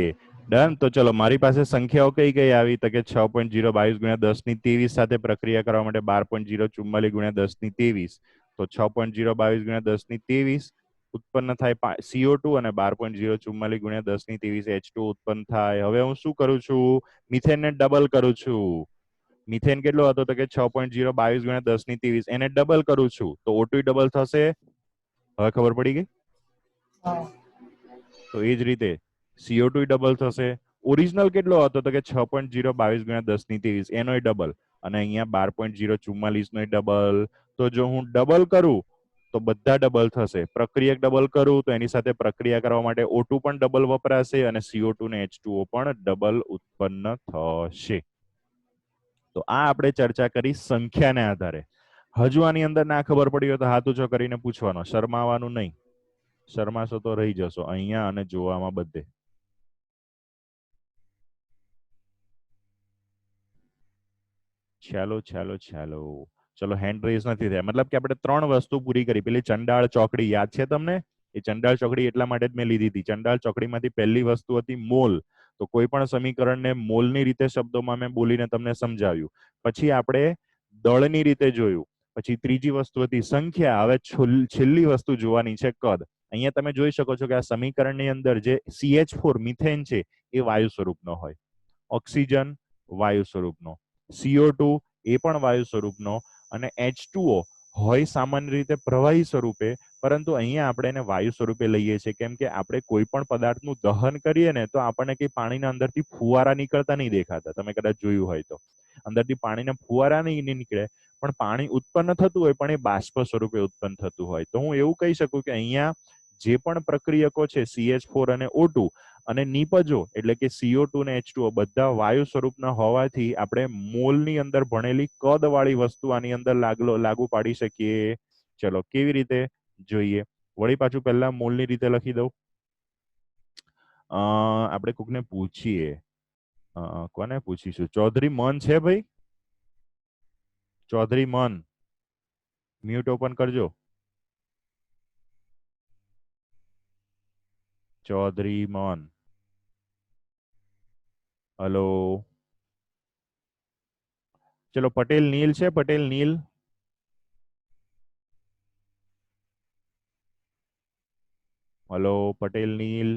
done. તો ચલો મારી પાસે સંખ્યાઓ કઈ કઈ આવી? તો કે 6.022 ગુણ્યા 10⁻23 સાથે પ્રક્રિયા કરવા માટે 12.044 ગુણ્યા 10⁻23. તો 6.022 ગુણ્યા 10⁻23 ઉત્પન્ન થાય CO2 અને 12.044 ગુણ્યા 10⁻23 H2 ઉત્પન્ન થાય. હવે હું શું કરું છું? મિથેનને ડબલ કરું છું. મિથેન કેટલો હતો? તો કે 6.022 ગુણ્યા 10⁻23, એને ડબલ કરું છું તો O2 ડબલ થશે. હવે ખબર પડી ગઈ? તો એ જ રીતે CO2 ડબલ થશે. ઓરિજિનલ કેટલો હતો? તો કે 6.022 ગુણ્યા 10⁻23, એનો ડબલ, અને અહીંયા 12.044 નો ડબલ. તો જો હું ડબલ કરું તો બધા ડબલ થશે. પ્રક્રિયક ડબલ કરું તો એની સાથે પ્રક્રિયા કરવા માટે O2 પણ ડબલ વપરાશે અને CO2 ને H2O પણ ડબલ ઉત્પન્ન થશે. તો આ આપણે ચર્ચા કરી સંખ્યાને આધારે. હજુ આની અંદર ના ખબર પડી હોય તો હાથ ઊંચો કરીને પૂછવાનો, શરમાવાનું નહીં. શરમાશો તો રહી જશો અહીંયા અને જોવામાં બધે. ચાલો ચાલો ચાલો ચલો હેન્ડ રેઝ નથી થયા. મતલબ કે આપણે 3 વસ્તુ પૂરી કરી. પેલી ચંડાળ ચોકડી યાદ છે તમને? એ ચંડાળ ચોકડી એટલા માટે જ મેં લીધી હતી. ચંડાળ ચોકડીમાંથી પહેલી વસ્તુ હતી મોલ. તો કોઈ પણ સમીકરણને મોલની રીતે શબ્દોમાં મેં બોલીને તમને સમજાવ્યું. પછી આપણે દળની રીતે જોયું. પછી ત્રીજી વસ્તુ હતી સંખ્યા. હવે છેલ્લી વસ્તુ જોવાની છે કદ. અહીંયા તમે જોઈ શકો છો કે આ સમીકરણની અંદર જે CH4 મિથેન છે એ વાયુ સ્વરૂપનો હોય, ઓક્સિજન વાયુ સ્વરૂપનો, CO2 એ પણ વાયુ સ્વરૂપનો અને H2O હોય સામાન્ય રીતે પ્રવાહી સ્વરૂપે, પરંતુ અહીંયા આપણે એને વાયુ સ્વરૂપે લઈએ છીએ કેમ કે આપણે કોઈ પણ પદાર્થનું દહન કરીએ ને તો આપણને કઈ પાણીના અંદરથી ફુવારા નીકળતા નહીં દેખાતા. તમે કદાચ જોયું હોય તો અંદરથી પાણીના ફુવારા નહીં નીકળે, પણ પાણી ઉત્પન્ન થતું હોય પણ એ બાષ્પ સ્વરૂપે ઉત્પન્ન થતું હોય. તો હું એવું કહી શકું કે અહીંયા જે પણ પ્રક્રિયકો છે CH4 અને O2 અને નિપજો એટલે કે CO2 ને H2O બધા વાયુ સ્વરૂપના હોવાથી આપણે મોલની અંદર ભણેલી કદ વાળી વસ્તુ આની અંદર લાગુ પાડી શકીએ. ચલો કેવી રીતે જોઈએ. વળી પાછું પહેલા મોલની રીતે લખી દઉં. આપણે કોકને પૂછીએ. કોને પૂછીશું? ચૌધરી મન છે ભાઈ? ચૌધરી મન મ્યુટ ઓપન કરજો. ચૌધરી મન, હલો. ચલો પટેલ નીલ છે? પટેલ નીલ, હલો. પટેલ નીલ,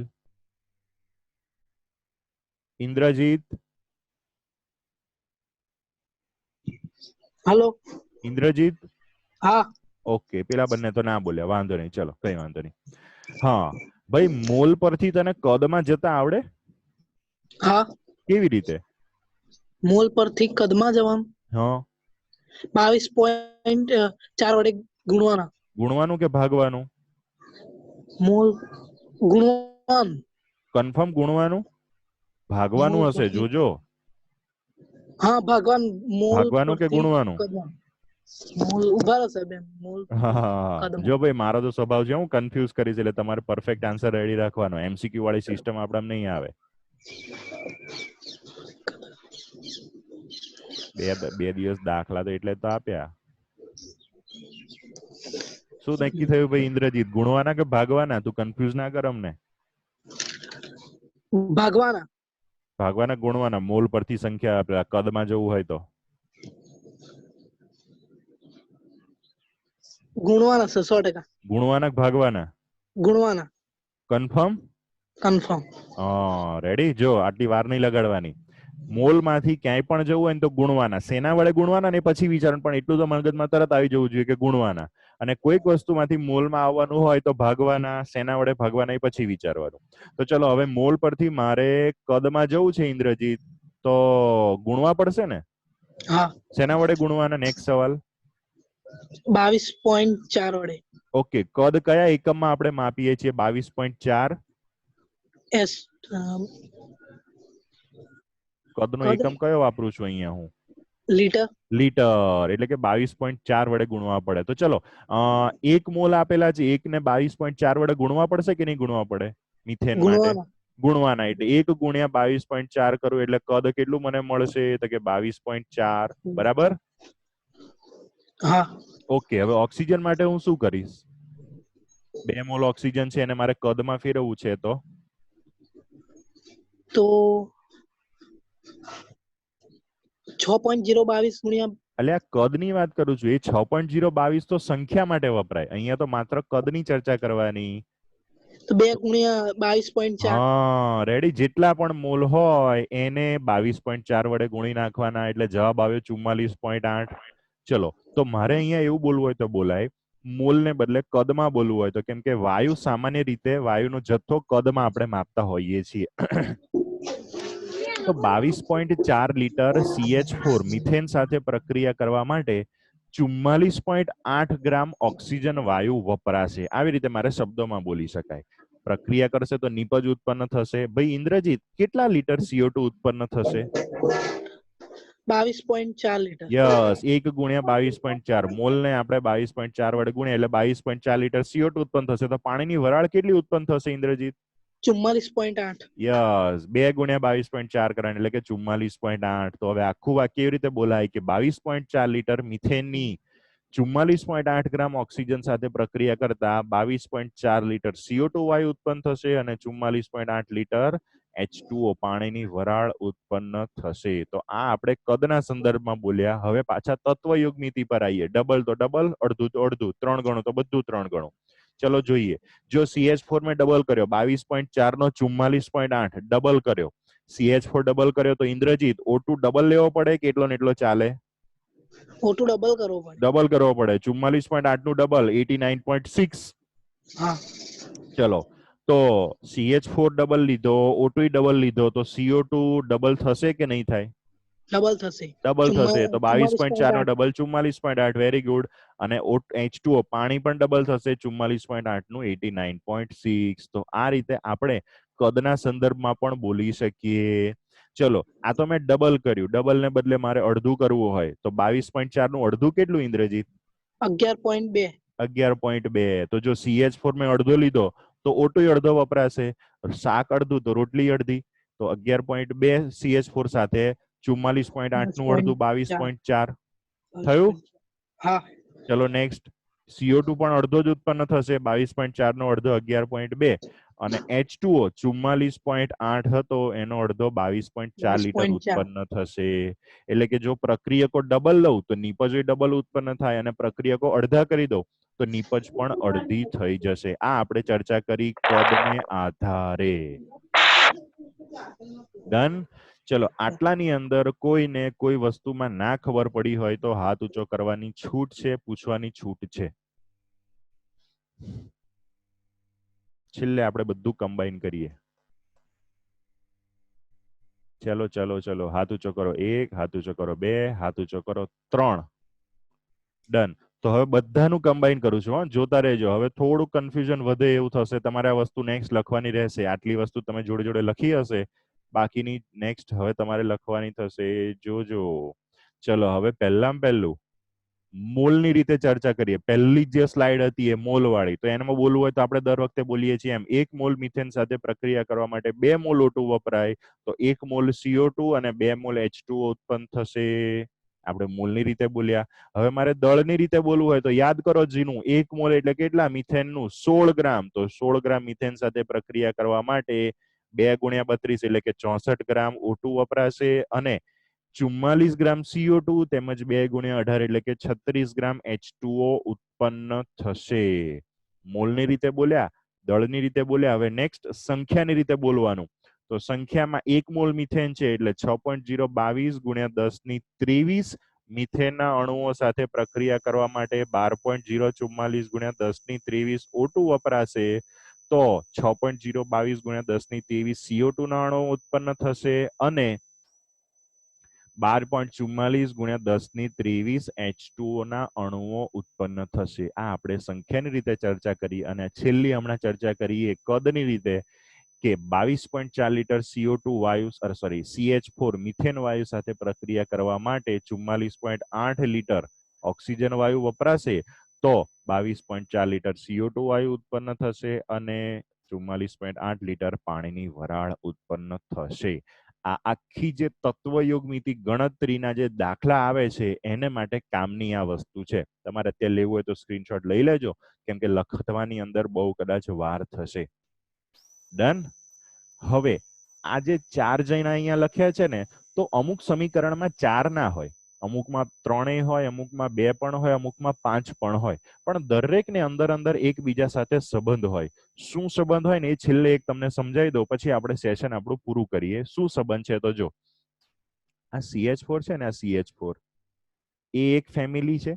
ઇન્દ્રજીત, હલો. ઇન્દ્રજીત. હા. ઓકે, પેલા બંને તો ના બોલ્યા, વાંધો નહીં. ચલો કઈ વાંધો નહીં. હા ભાઈ, મોલ પરથી તને કદમાં જતા આવડે? હા. કેવી રીતે? મોલ પરથી કદમાં જવાનું? હા, 22.4 વડે ગુણવાના. ગુણવાનું કે ભાગવાનું? મોલ ગુણવાનું. કન્ફર્મ ગુણવાનું? ભાગવાનું હશે, જોજો. હા, ભાગવાનું. મોલ ભાગવાનું કે ગુણવાનું? મોલ ઉભા રહો સાહેબ. મોલ. હા, જો ભાઈ મારો તો સ્વભાવ છે, હું કન્ફ્યુઝ કરીશ એટલે તમારે પરફેક્ટ આન્સર રેડી રાખવાનો. MCQ વાળી સિસ્ટમ આપણામાં નહીં આવે. બે દિવસ દાખલા તો એટલે તો આપ્યા. શું નક્કી થયું ભાઈ ઇન્દ્રજીત? ગુણવાના કે ભાગવાના? તું કન્ફ્યુઝ ના કર અમને. ભાગવાના. ભાગવાના ગુણવાના? મોલ પરથી સંખ્યા કદમાં જવું હોય તો ગુણવાના સર. 100%. ગુણવાના કે ભાગવાના? ગુણવાના. કન્ફર્મ? કન્ફર્મ. રેડી? જો આટલી વાર નહીં લગાડવાની. મોલ માંથી ક્યાંય પણ જવું હોય ને તો ગુણવાના. સેના વડે ગુણવાના ને પછી વિચારવાનું, પણ એટલું તો મગજમાં તરત આવી જવું જોઈએ કે ગુણવાના. અને કોઈક વસ્તુમાંથી મોલમાં આવવાનું હોય તો ભાગવાના. સેના વડે ભાગવાના એ પછી વિચારવાનું. તો ચલો હવે મોલ પરથી મારે કદમાં જવું છે ઇન્દ્રજીત, તો ગુણવા પડશે ને? હા. સેના વડે ગુણવાના? નેક્સ્ટ સવાલ. 22.4 વડે. ઓકે, કદ કયા એકમમાં આપણે માપીએ છીએ? 22.4. એસ. કદનો એકમ કયો વાપરું છું અહીંયા હું? લીટર. લીટર. એટલે કે 22.4 વડે ગુણવા પડે. તો ચલો 1 મોલ આપેલા છે, 1 ને 22.4 વડે ગુણવા પડશે કે નહીં ગુણવા પડે? મિથેન માટે ગુણવાના. એટલે 1 ગુણ્યા 22.4 કરું એટલે કદ કેટલું મને મળશે? તો કે 22.4. બરાબર? હા. ઓકે, હવે ઓક્સિજન માટે હું શું કરીશ? 2 મોલ ઓક્સિજન છે અને મારે કદમાં ફેરવવું છે તો 6.022 ગુણ્યા. એટલે આ કદની વાત કરું છું. એ 6.022 તો સંખ્યા માટે વપરાય. અહીંયા તો માત્ર કદની ચર્ચા કરવાની. તો 2 ગુણ્યા 22.4. હા, રેડી. જેટલા પણ મોલ હોય એને 22.4 વડે ગુણી નાખવાના એટલે જવાબ આવ્યો 44.8. ચલો, તો મારે અહીંયા એવું બોલવું હોય તો બોલાય. મોલ ને બદલે કદમાં બોલવું હોય તો, કેમ કે વાયુ સામાન્ય રીતે વાયુનો જથ્થો કદમાં આપણે માપતા હોઈએ છીએ. તો 22.4 લીટર CH4 મિથેન સાથે પ્રક્રિયા કરવા માટે 44.8 ગ્રામ ઓક્સિજન વાયુ વપરાશે. આવી રીતે મારે શબ્દોમાં બોલી શકાય. પ્રક્રિયા કરશે તો નીપજ ઉત્પન્ન થશે. ભાઈ ઇન્દ્રજીત, કેટલા લીટર CO2 ઉત્પન્ન થશે? 22.4 લીટર. યસ, 1 ગુણ્યા 22.4. મોલ ને આપણે 22.4 વડે ગુણ્યા એટલે 22.4 લીટર CO2 ઉત્પન્ન થશે. તો પાણીની વરાળ કેટલી ઉત્પન્ન થશે ઇન્દ્રજીત? 44.8. યસ, 2 ગુણ્યા 22.4 કરવાની એટલે કે 44.8. તો હવે આખું વાક્ય કેવી રીતે બોલાય કે 22.4 લીટર મિથેનની 44.8 ગ્રામ ઓક્સિજન સાથે પ્રક્રિયા કરતા 22.4 લીટર CO2 વાયુ ઉત્પન્ન થશે અને 44.8 લીટર H2O પાણીની વરાળ ઉત્પન્ન થશે. તો આ આપણે કદના સંદર્ભમાં બોલ્યા. હવે પાછા તત્વયુગ મિતિ પર આવીએ. ડબલ તો ડબલ, અડધું તો અડધું, 3 ગણું તો બધું 3 ગણું. ચલો જોઈએ. જો CH4 મેં ડબલ કર્યો 22.4 નો 44.8 ડબલ કર્યો, CH4 ડબલ કર્યો તો ઇન્દ્રજીત O2 ડબલ લેવો પડે કે એટલો ને એટલો ચાલે? O2 ડબલ કરવો પડે. ડબલ કરવો પડે. 44.8 નું ડબલ 89.6. હા. ચલો તો CH4 ડબલ લીધો, O2 ડબલ લીધો તો CO2 ડબલ થશે કે નહીં થાય? ડબલ થશે. ડબલ થશે. તો 22.4 નો ડબલ 44.8. Very good. અને H2O પાણી પણ ડબલ થશે. 44.8 નું 89.6. તો આ રીતે આપણે કદના સંદર્ભમાં પણ બોલી શકીએ. ચલો આ તો મેં ડબલ કર્યું. ડબલ ને બદલે મારે અડધું કરવું હોય તો 22.4 નું અડધું કેટલું ઇન્દ્રજીત? 11.2. 11.2. તો જો CH4 મેં અડધો લીધો તો O2 અડધો વપરાશે, શાક અડધું તો રોટલી અડધી. તો 11.2 CH4 સાથે 44.8 નું અડધું 22.4 થયું. હા. ચલો નેક્સ્ટ. CO2 પણ અડધો જ ઉત્પન્ન થશે. 22.4 નો અડધો 11.2 અને H2O 44.8 હતો એનો અડધો 22.4 લીટર 22.4. ઉત્પન્ન થશે. એટલે કે જો પ્રક્રિયકો ડબલ લઉં તો નીપજ ડબલ ઉત્પન્ન થાય અને પ્રક્રિયકો અડધા કરી દઉં તો નીપજ પણ અડધી થઈ જશે. આ આપણે ચર્ચા કરી કદને આધારે. ડન. ચલો આટલાની અંદર કોઈને કોઈ વસ્તુમાં ના ખબર પડી હોય તો હાથ ઊંચો કરવાની છૂટ છે, પૂછવાની છૂટ છે. છેલ્લે આપણે બધું કમ્બાઈન કરીએ. ચલો ચલો ચલો હાથ ઊંચો કરો 1, હાથ ઊંચો કરો 2, હાથ ઊંચો કરો 3. ડન. તો હવે બધાનું કમ્બાઈન કરું છું. જોતા રહેજો. હવે થોડું કન્ફ્યુઝન વધે એવું થશે. તમારે આ વસ્તુ નેક્સ્ટ લખવાની રહેશે. આટલી વસ્તુ તમે જોડે જોડે લખી હશે, બાકીની નેક્સ્ટ હવે તમારે લખવાની થશે. જોજો. ચલો હવે પહેલામાં પહેલું મોલની રીતે ચર્ચા કરીએ. પહેલી જે સ્લાઇડ હતી એ મોલ વાળી. તો એનામાં બોલવું હોય તો આપણે દર વખતે બોલીએ છીએ એમ 1 મોલ મિથેન સાથે પ્રક્રિયા કરવા માટે 2 મોલ O2 વપરાય. તો 1 મોલ CO2 અને 2 મોલ H2O ઉત્પન્ન થશે. આપણે મોલની રીતે બોલ્યા. હવે મારે દળની રીતે બોલવું હોય તો યાદ કરો જીનું. 1 મોલ એટલે કેટલા? મિથેનનું 16 ગ્રામ. તો 16 ગ્રામ મિથેન સાથે પ્રક્રિયા કરવા માટે 2 ગુણ્યા 32 એટલે કે 64 ગ્રામ O2 વપરાશે અને 44 ગ્રામ CO2 તેમજ 2 ગુણ્યા 18 એટલે કે 36 ગ્રામ H2O ઉત્પન્ન થશે. મોલની રીતે બોલ્યા, દળની રીતે બોલ્યા. હવે નેક્સ્ટ સંખ્યાની રીતે બોલવાનું. તો સંખ્યામાં 1 મોલ મિથેન છે એટલે 6.022 ગુણ્યા 1023 મિથેનના અણુઓ સાથે પ્રક્રિયા કરવા માટે 12.044 ગુણ્યા 1023 O2 વપરાશે. તો 6.022 ગુણ્યા 1023 CO2 ના અણુઓ ઉત્પન્ન થશે અને 12.44 ગુણ્યા 1023 H2O ના અણુઓ ઉત્પન્ન થશે. આ આપણે સંખ્યાની રીતે ચર્ચા કરી અને છેલ્લી હમણાં ચર્ચા કરીએ કદની રીતે કે 22.4 લીટર CO2 વાયુ CH4 મિથેન વાયુ સાથે પ્રક્રિયા કરવા માટે 44.8 લીટર ઓક્સિજન વાયુ વપરાશે. તો 22.4 લીટર CO2 વાયુ ઉત્પન્ન થશે અને 44.8 લીટર પાણીની વરાળ ઉત્પન્ન થશે. આ આખી જે તત્વયોગ મિતિ ગણતરીના જે દાખલા આવે છે એને માટે કામની આ વસ્તુ છે. તમારે અત્યારે લેવું હોય તો સ્ક્રીનશોટ લઈ લેજો, કેમ કે લખવાની અંદર બહુ કદાચ વાર થશે. ડન. હવે આ જે 4 જણા અહીંયા લખ્યા છે ને, તો અમુક સમીકરણમાં 4 ના હોય, અમુકમાં 3 હોય, અમુકમાં 2 પણ હોય, અમુકમાં 5 પણ હોય, પણ દરેકને અંદર અંદર એકબીજા સાથે સંબંધ હોય. શું સંબંધ હોય ને એ છેલ્લે એક તમને સમજાવી દઉં, પછી આપણે સેશન આપણું પૂરું કરીએ. શું સંબંધ છે તો જો, આ CH4 છે ને, આ CH4 એ એક ફેમિલી છે,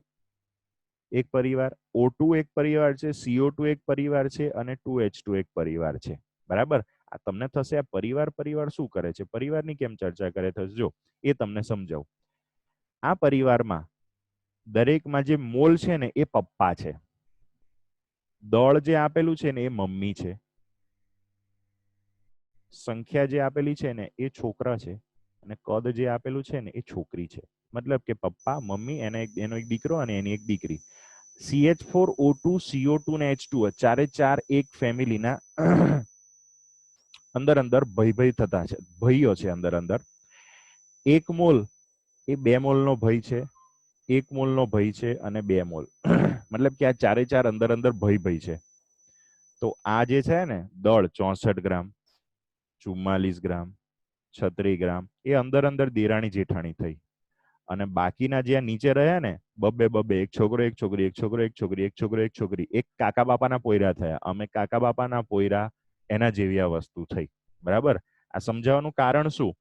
એક પરિવાર. O2 એક પરિવાર છે, CO2 એક પરિવાર છે અને 2H2 એક પરિવાર છે. બરાબર. આ તમને થશે આ પરિવાર શું કરે છે, પરિવારની કેમ ચર્ચા કરે થશે, જો એ તમને સમજાવું. આ પરિવારમાં દરેકમાં જે મોલ છે ને એ પપ્પા છે, દળ જે આપેલું છે ને એ મમ્મી છે, સંખ્યા જે આપેલી છે ને એ છોકરા છે, અને કદ જે આપેલું છે ને એ છોકરી છે. મતલબ કે પપ્પા, મમ્મી, એનો એક દીકરો અને એની એક દીકરી. CH4O2 CO2 ને H2O ચારે ચાર એક ફેમિલીના અંદર અંદર ભય થતા છે, ભાઈઓ છે અંદર અંદર. 1 મોલ એ 2 મોલનો ભય છે, 1 મોલનો ભય છે અને 2 મોલ. મતલબ કે આ ચારે ચાર અંદર અંદર ભય છે. તો આ જે છે ને દળ 64 ગ્રામ, 44 ગ્રામ, 36 ગ્રામ એ અંદર અંદર દેરાણી જેઠાણી થઈ. અને બાકીના જે નીચે રહ્યા ને બબ્બે એક છોકરો એક છોકરી, એક છોકરો એક છોકરી, એક છોકરો એક છોકરી, એક કાકા બાપાના પોયરા થયા. અમે કાકા બાપાના પોયરા એના જેવી આ વસ્તુ થઈ. બરાબર? આ સમજાવવાનું કારણ શું?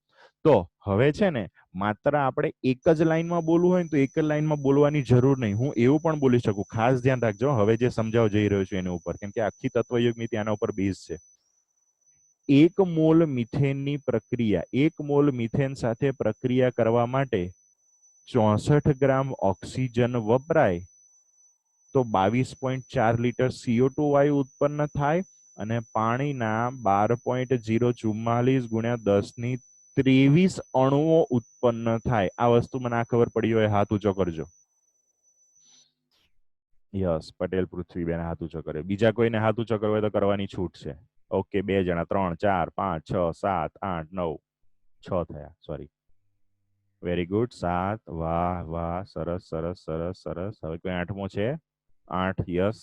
તો હવે છે ને માત્ર આપણે એક જ લાઈનમાં બોલવું હોય ને તો એક જ લાઈનમાં બોલવાની જરૂર નહીં. હું એવું પણ બોલી શકું, ખાસ ધ્યાન રાખજો હવે જે સમજાવવા જઈ રહ્યો છું એના ઉપર, કેમ કે આખી તત્વયુગની આના ઉપર બેઝ છે. 1 મોલ મિથેનની પ્રક્રિયા, 1 મોલ મિથેન સાથે પ્રક્રિયા કરવા માટે 64 ગ્રામ ઓક્સિજન વપરાય તો 22.4 લીટર CO2 વાયુ ઉત્પન્ન થાય અને પાણીના 12.044 ગુણ્યા 10⁻23 અણુઓ ઉત્પન્ન થાય. આ વસ્તુ મને આ ખબર પડી હોય હાથ ઊંચો કરજો. યસ, પટેલ પૃથ્વીબેન હાથ ઊંચો કરે. બીજા કોઈને હાથ ઊંચો કરવો હોય તો કરવાની છૂટ છે. ઓકે, 2 જણા, 3, 4, 5, 6, 7, 8, 9, 6 થયા. Sorry, very good. 7. વાહ વાહ, સરસ સરસ સરસ સરસ. હવે કોઈ 8મો છે? 8. યસ.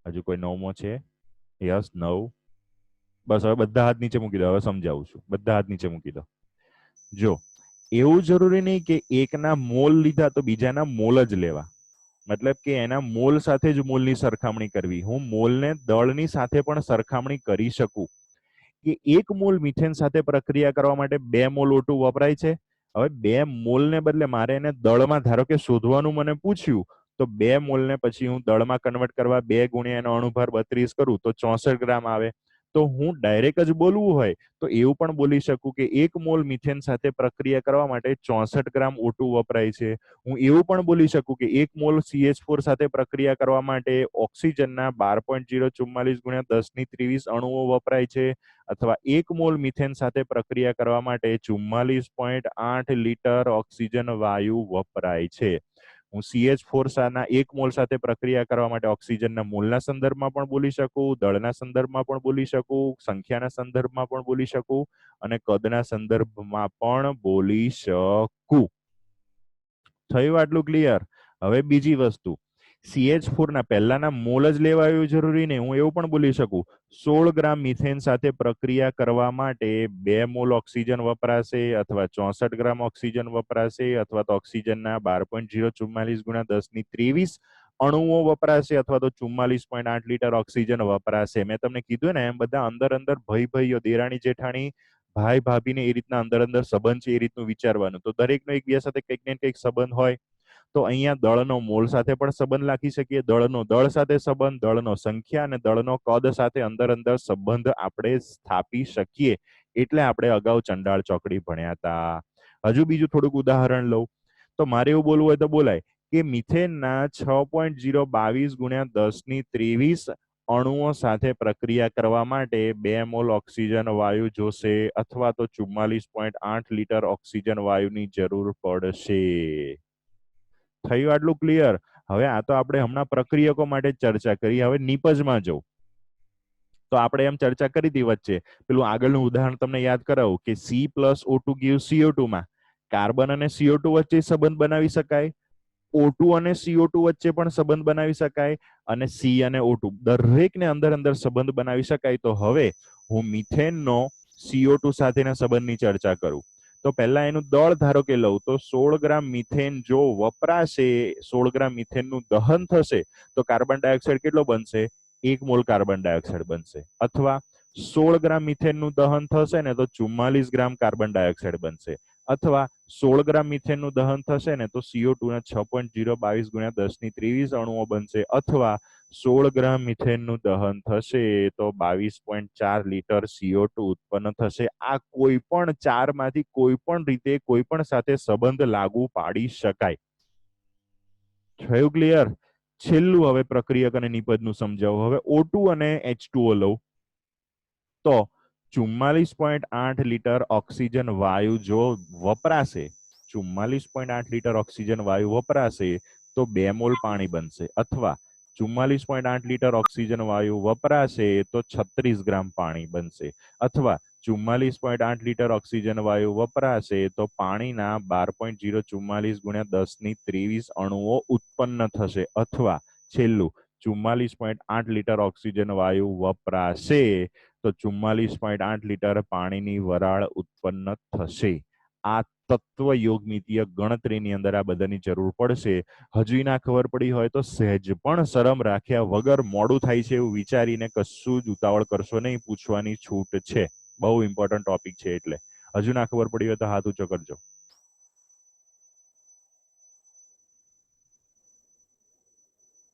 હજુ કોઈ 9મો છે? યસ, 9. બસ, હવે બધા હાથ નીચે મૂકી દો. હવે સમજાવું છું. બધા હાથ નીચે મૂકી દો. જો, એવું જરૂરી નહીં કે એકના મોલ લીધા તો બીજાના મોલ જ લેવા. મતલબ કે એના મોલ સાથે જ મોલની સરખામણી કરવી. હું મોલને દળની સાથે પણ સરખામણી કરી શકું કે 1 મોલ મિથેન સાથે પ્રક્રિયા કરવા માટે 2 મોલ O2 વપરાય છે. હવે 2 મોલને બદલે મારે એને દળમાં ધારો કે શોધવાનું મને પૂછ્યું તો 2 મોલને પછી હું દળમાં કન્વર્ટ કરવા 2 ગુણ્યા એનો અણુભાર 32 કરું તો 64 ગ્રામ આવે. તો હું ડાયરેક્ટ જ બોલવું હોય તો એવું પણ બોલી શકું કે 1 મોલ મિથેન સાથે પ્રક્રિયા કરવા માટે 64 ગ્રામ O2 વપરાય છે. હું એવું પણ બોલી શકું કે 1 મોલ CH4 સાથે પ્રક્રિયા કરવા માટે ઓક્સિજનના 12.044 ગુણ્યા 10⁻23 અણુઓ વપરાય છે. અથવા 1 મોલ મિથેન સાથે પ્રક્રિયા કરવા માટે 44.8 લીટર ઓક્સિજન વાયુ વપરાય છે. હું CH4 ના 1 મોલ સાથે પ્રક્રિયા કરવા માટે ઓક્સિજનના મોલના સંદર્ભમાં પણ બોલી શકું, દળના સંદર્ભમાં પણ બોલી શકું, સંખ્યાના સંદર્ભમાં પણ બોલી શકું અને કદના સંદર્ભમાં પણ બોલી શકું. થયું આટલું ક્લિયર? હવે બીજી વસ્તુ, CH4 ના પહેલાના મોલ જ લેવા એવું જરૂરી નહીં. હું એવું પણ બોલી શકું 16 ગ્રામ મિથેન સાથે પ્રક્રિયા કરવા માટે 2 મોલ ઓક્સિજન વપરાશે અથવા 64 ગ્રામ ઓક્સિજન વપરાશે અથવા તો ઓક્સિજનના 12.044 ગુણ્યા 10⁻23 અણુઓ વપરાશે અથવા તો 44.8 લીટર ઓક્સિજન વપરાશે. મેં તમને કીધું ને એમ બધા અંદર અંદર ભાઈઓ, દેરાણી જેઠાણી, ભાઈ ભાભીને એ રીતના અંદર અંદર સંબંધ છે એ રીતનું વિચારવાનું. તો દરેકનો એકબીજા સાથે કંઈક ને કંઈક સંબંધ હોય. તો અહીંયા દળનો મોલ સાથે પણ સંબંધ રાખી શકીએ, દળનો દળ સાથે સંબંધ, દળનો સંખ્યા અને દળનો કદ સાથે અંદર અંદર સંબંધ આપણે સ્થાપી શકીએ. એટલે આપણે અગાઉ ચંડાળ ચોકડી ભણ્યા હતા. હજુ બીજું થોડુંક ઉદાહરણ લઉં તો મારે એવું બોલવું હોય તો બોલાય કે મિથેનના 6.022 ગુણ્યા 10⁻23 અણુઓ સાથે પ્રક્રિયા કરવા માટે 2 મોલ ઓક્સિજન વાયુ જોશે અથવા તો 44.8 લીટર ઓક્સિજન વાયુની જરૂર પડશે. થયું આટલું ક્લિયર? હવે આ તો આપણે હમણાં પ્રક્રિયકો માટે ચર્ચા કરી. હવે નિપજમાં જવું તો આપણે એમ ચર્ચા કરી હતી વચ્ચે, પેલું આગળનું ઉદાહરણ તમને યાદ કરાવું કે C+O2 gives CO2 માં કાર્બન અને CO2 વચ્ચે સંબંધ બનાવી શકાય, O2 અને CO2 વચ્ચે પણ સંબંધ બનાવી શકાય અને C અને O2 દરેકને અંદર અંદર સંબંધ બનાવી શકાય. તો હવે હું મિથેનનો CO2 સાથેના સંબંધની ચર્ચા કરું તો પહેલા એનું દળ ધારો કે લઉં તો 16 ગ્રામ મિથેન જો વપરાશે, 16 ગ્રામ મિથેનનું દહન થશે તો કાર્બન ડાયોક્સાઇડ કેટલો બનશે? 1 મોલ કાર્બન ડાયોક્સાઇડ બનશે. અથવા 16 ગ્રામ મિથેનનું દહન થશે ને તો 44 ગ્રામ કાર્બન ડાયોક્સાઇડ બનશે. અથવા 16 ગ્રામ મિથેનનું દહન થશે ને તો CO2 ના 6.022 ગુણ્યા 10⁻23 અણુઓ બનશે. અથવા 16 ગ્રામ મિથેનનું દહન થશે તો 22.4 લીટર CO2 ઉત્પન્ન થશે. આ કોઈ પણ 4 માંથી કોઈ પણ રીતે કોઈ પણ સાથે સંબંધ લાગુ પાડી શકાય. થયું ક્લિયર? છેલ્લું હવે પ્રક્રિયક અને નિપજનું સમજાવો. હવે O2 અને H2O લઉં તો 44.8 લીટર ઓક્સિજન વાયુ જો વપરાશે, 44.8 લીટર ઓક્સિજન વાયુ વપરાશે તો 2 મોલ પાણી બનશે, અથવા 44.8 લીટર ઓક્સિજન વાયુ વપરાશે તો 36 ગ્રામ પાણી બનશે, અથવા 44.8 લીટર ઓક્સિજન વાયુ વપરાશે તો પાણીના 12.044 ગુણ્યા 10⁻23 અણુઓ ઉત્પન્ન થશે, અથવા છેલ્લું 44.8 લીટર ઓક્સિજન વાયુ વપરાશે તો 44.8 લીટર પાણીની વરાળ ઉત્પન્ન થશે. આ તત્વ યોગમિતીય ગણતરીની અંદર આ બધાની જરૂર પડશે. હજુ ના ખબર પડી હોય તો સહેજ પણ શરમ રાખ્યા વગર મોડું થાય છે એવું વિચારીને કશું જ ઉતાવળ કરશો નહીં, પૂછવાની છૂટ છે. બહુ ઇમ્પોર્ટન્ટ ટોપિક છે એટલે હજુ ના ખબર પડી હોય તો હાથ ઊંચો કરજો.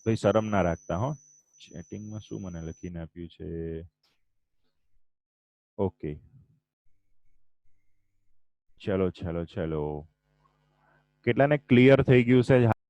ભાઈ શરમ ના રાખતા હો. ચેટિંગમાં શું મને લખીને આપ્યું છે? ઓકે, ચલો ચલો ચલો, કેટલાને ક્લિયર થઈ ગયું છે?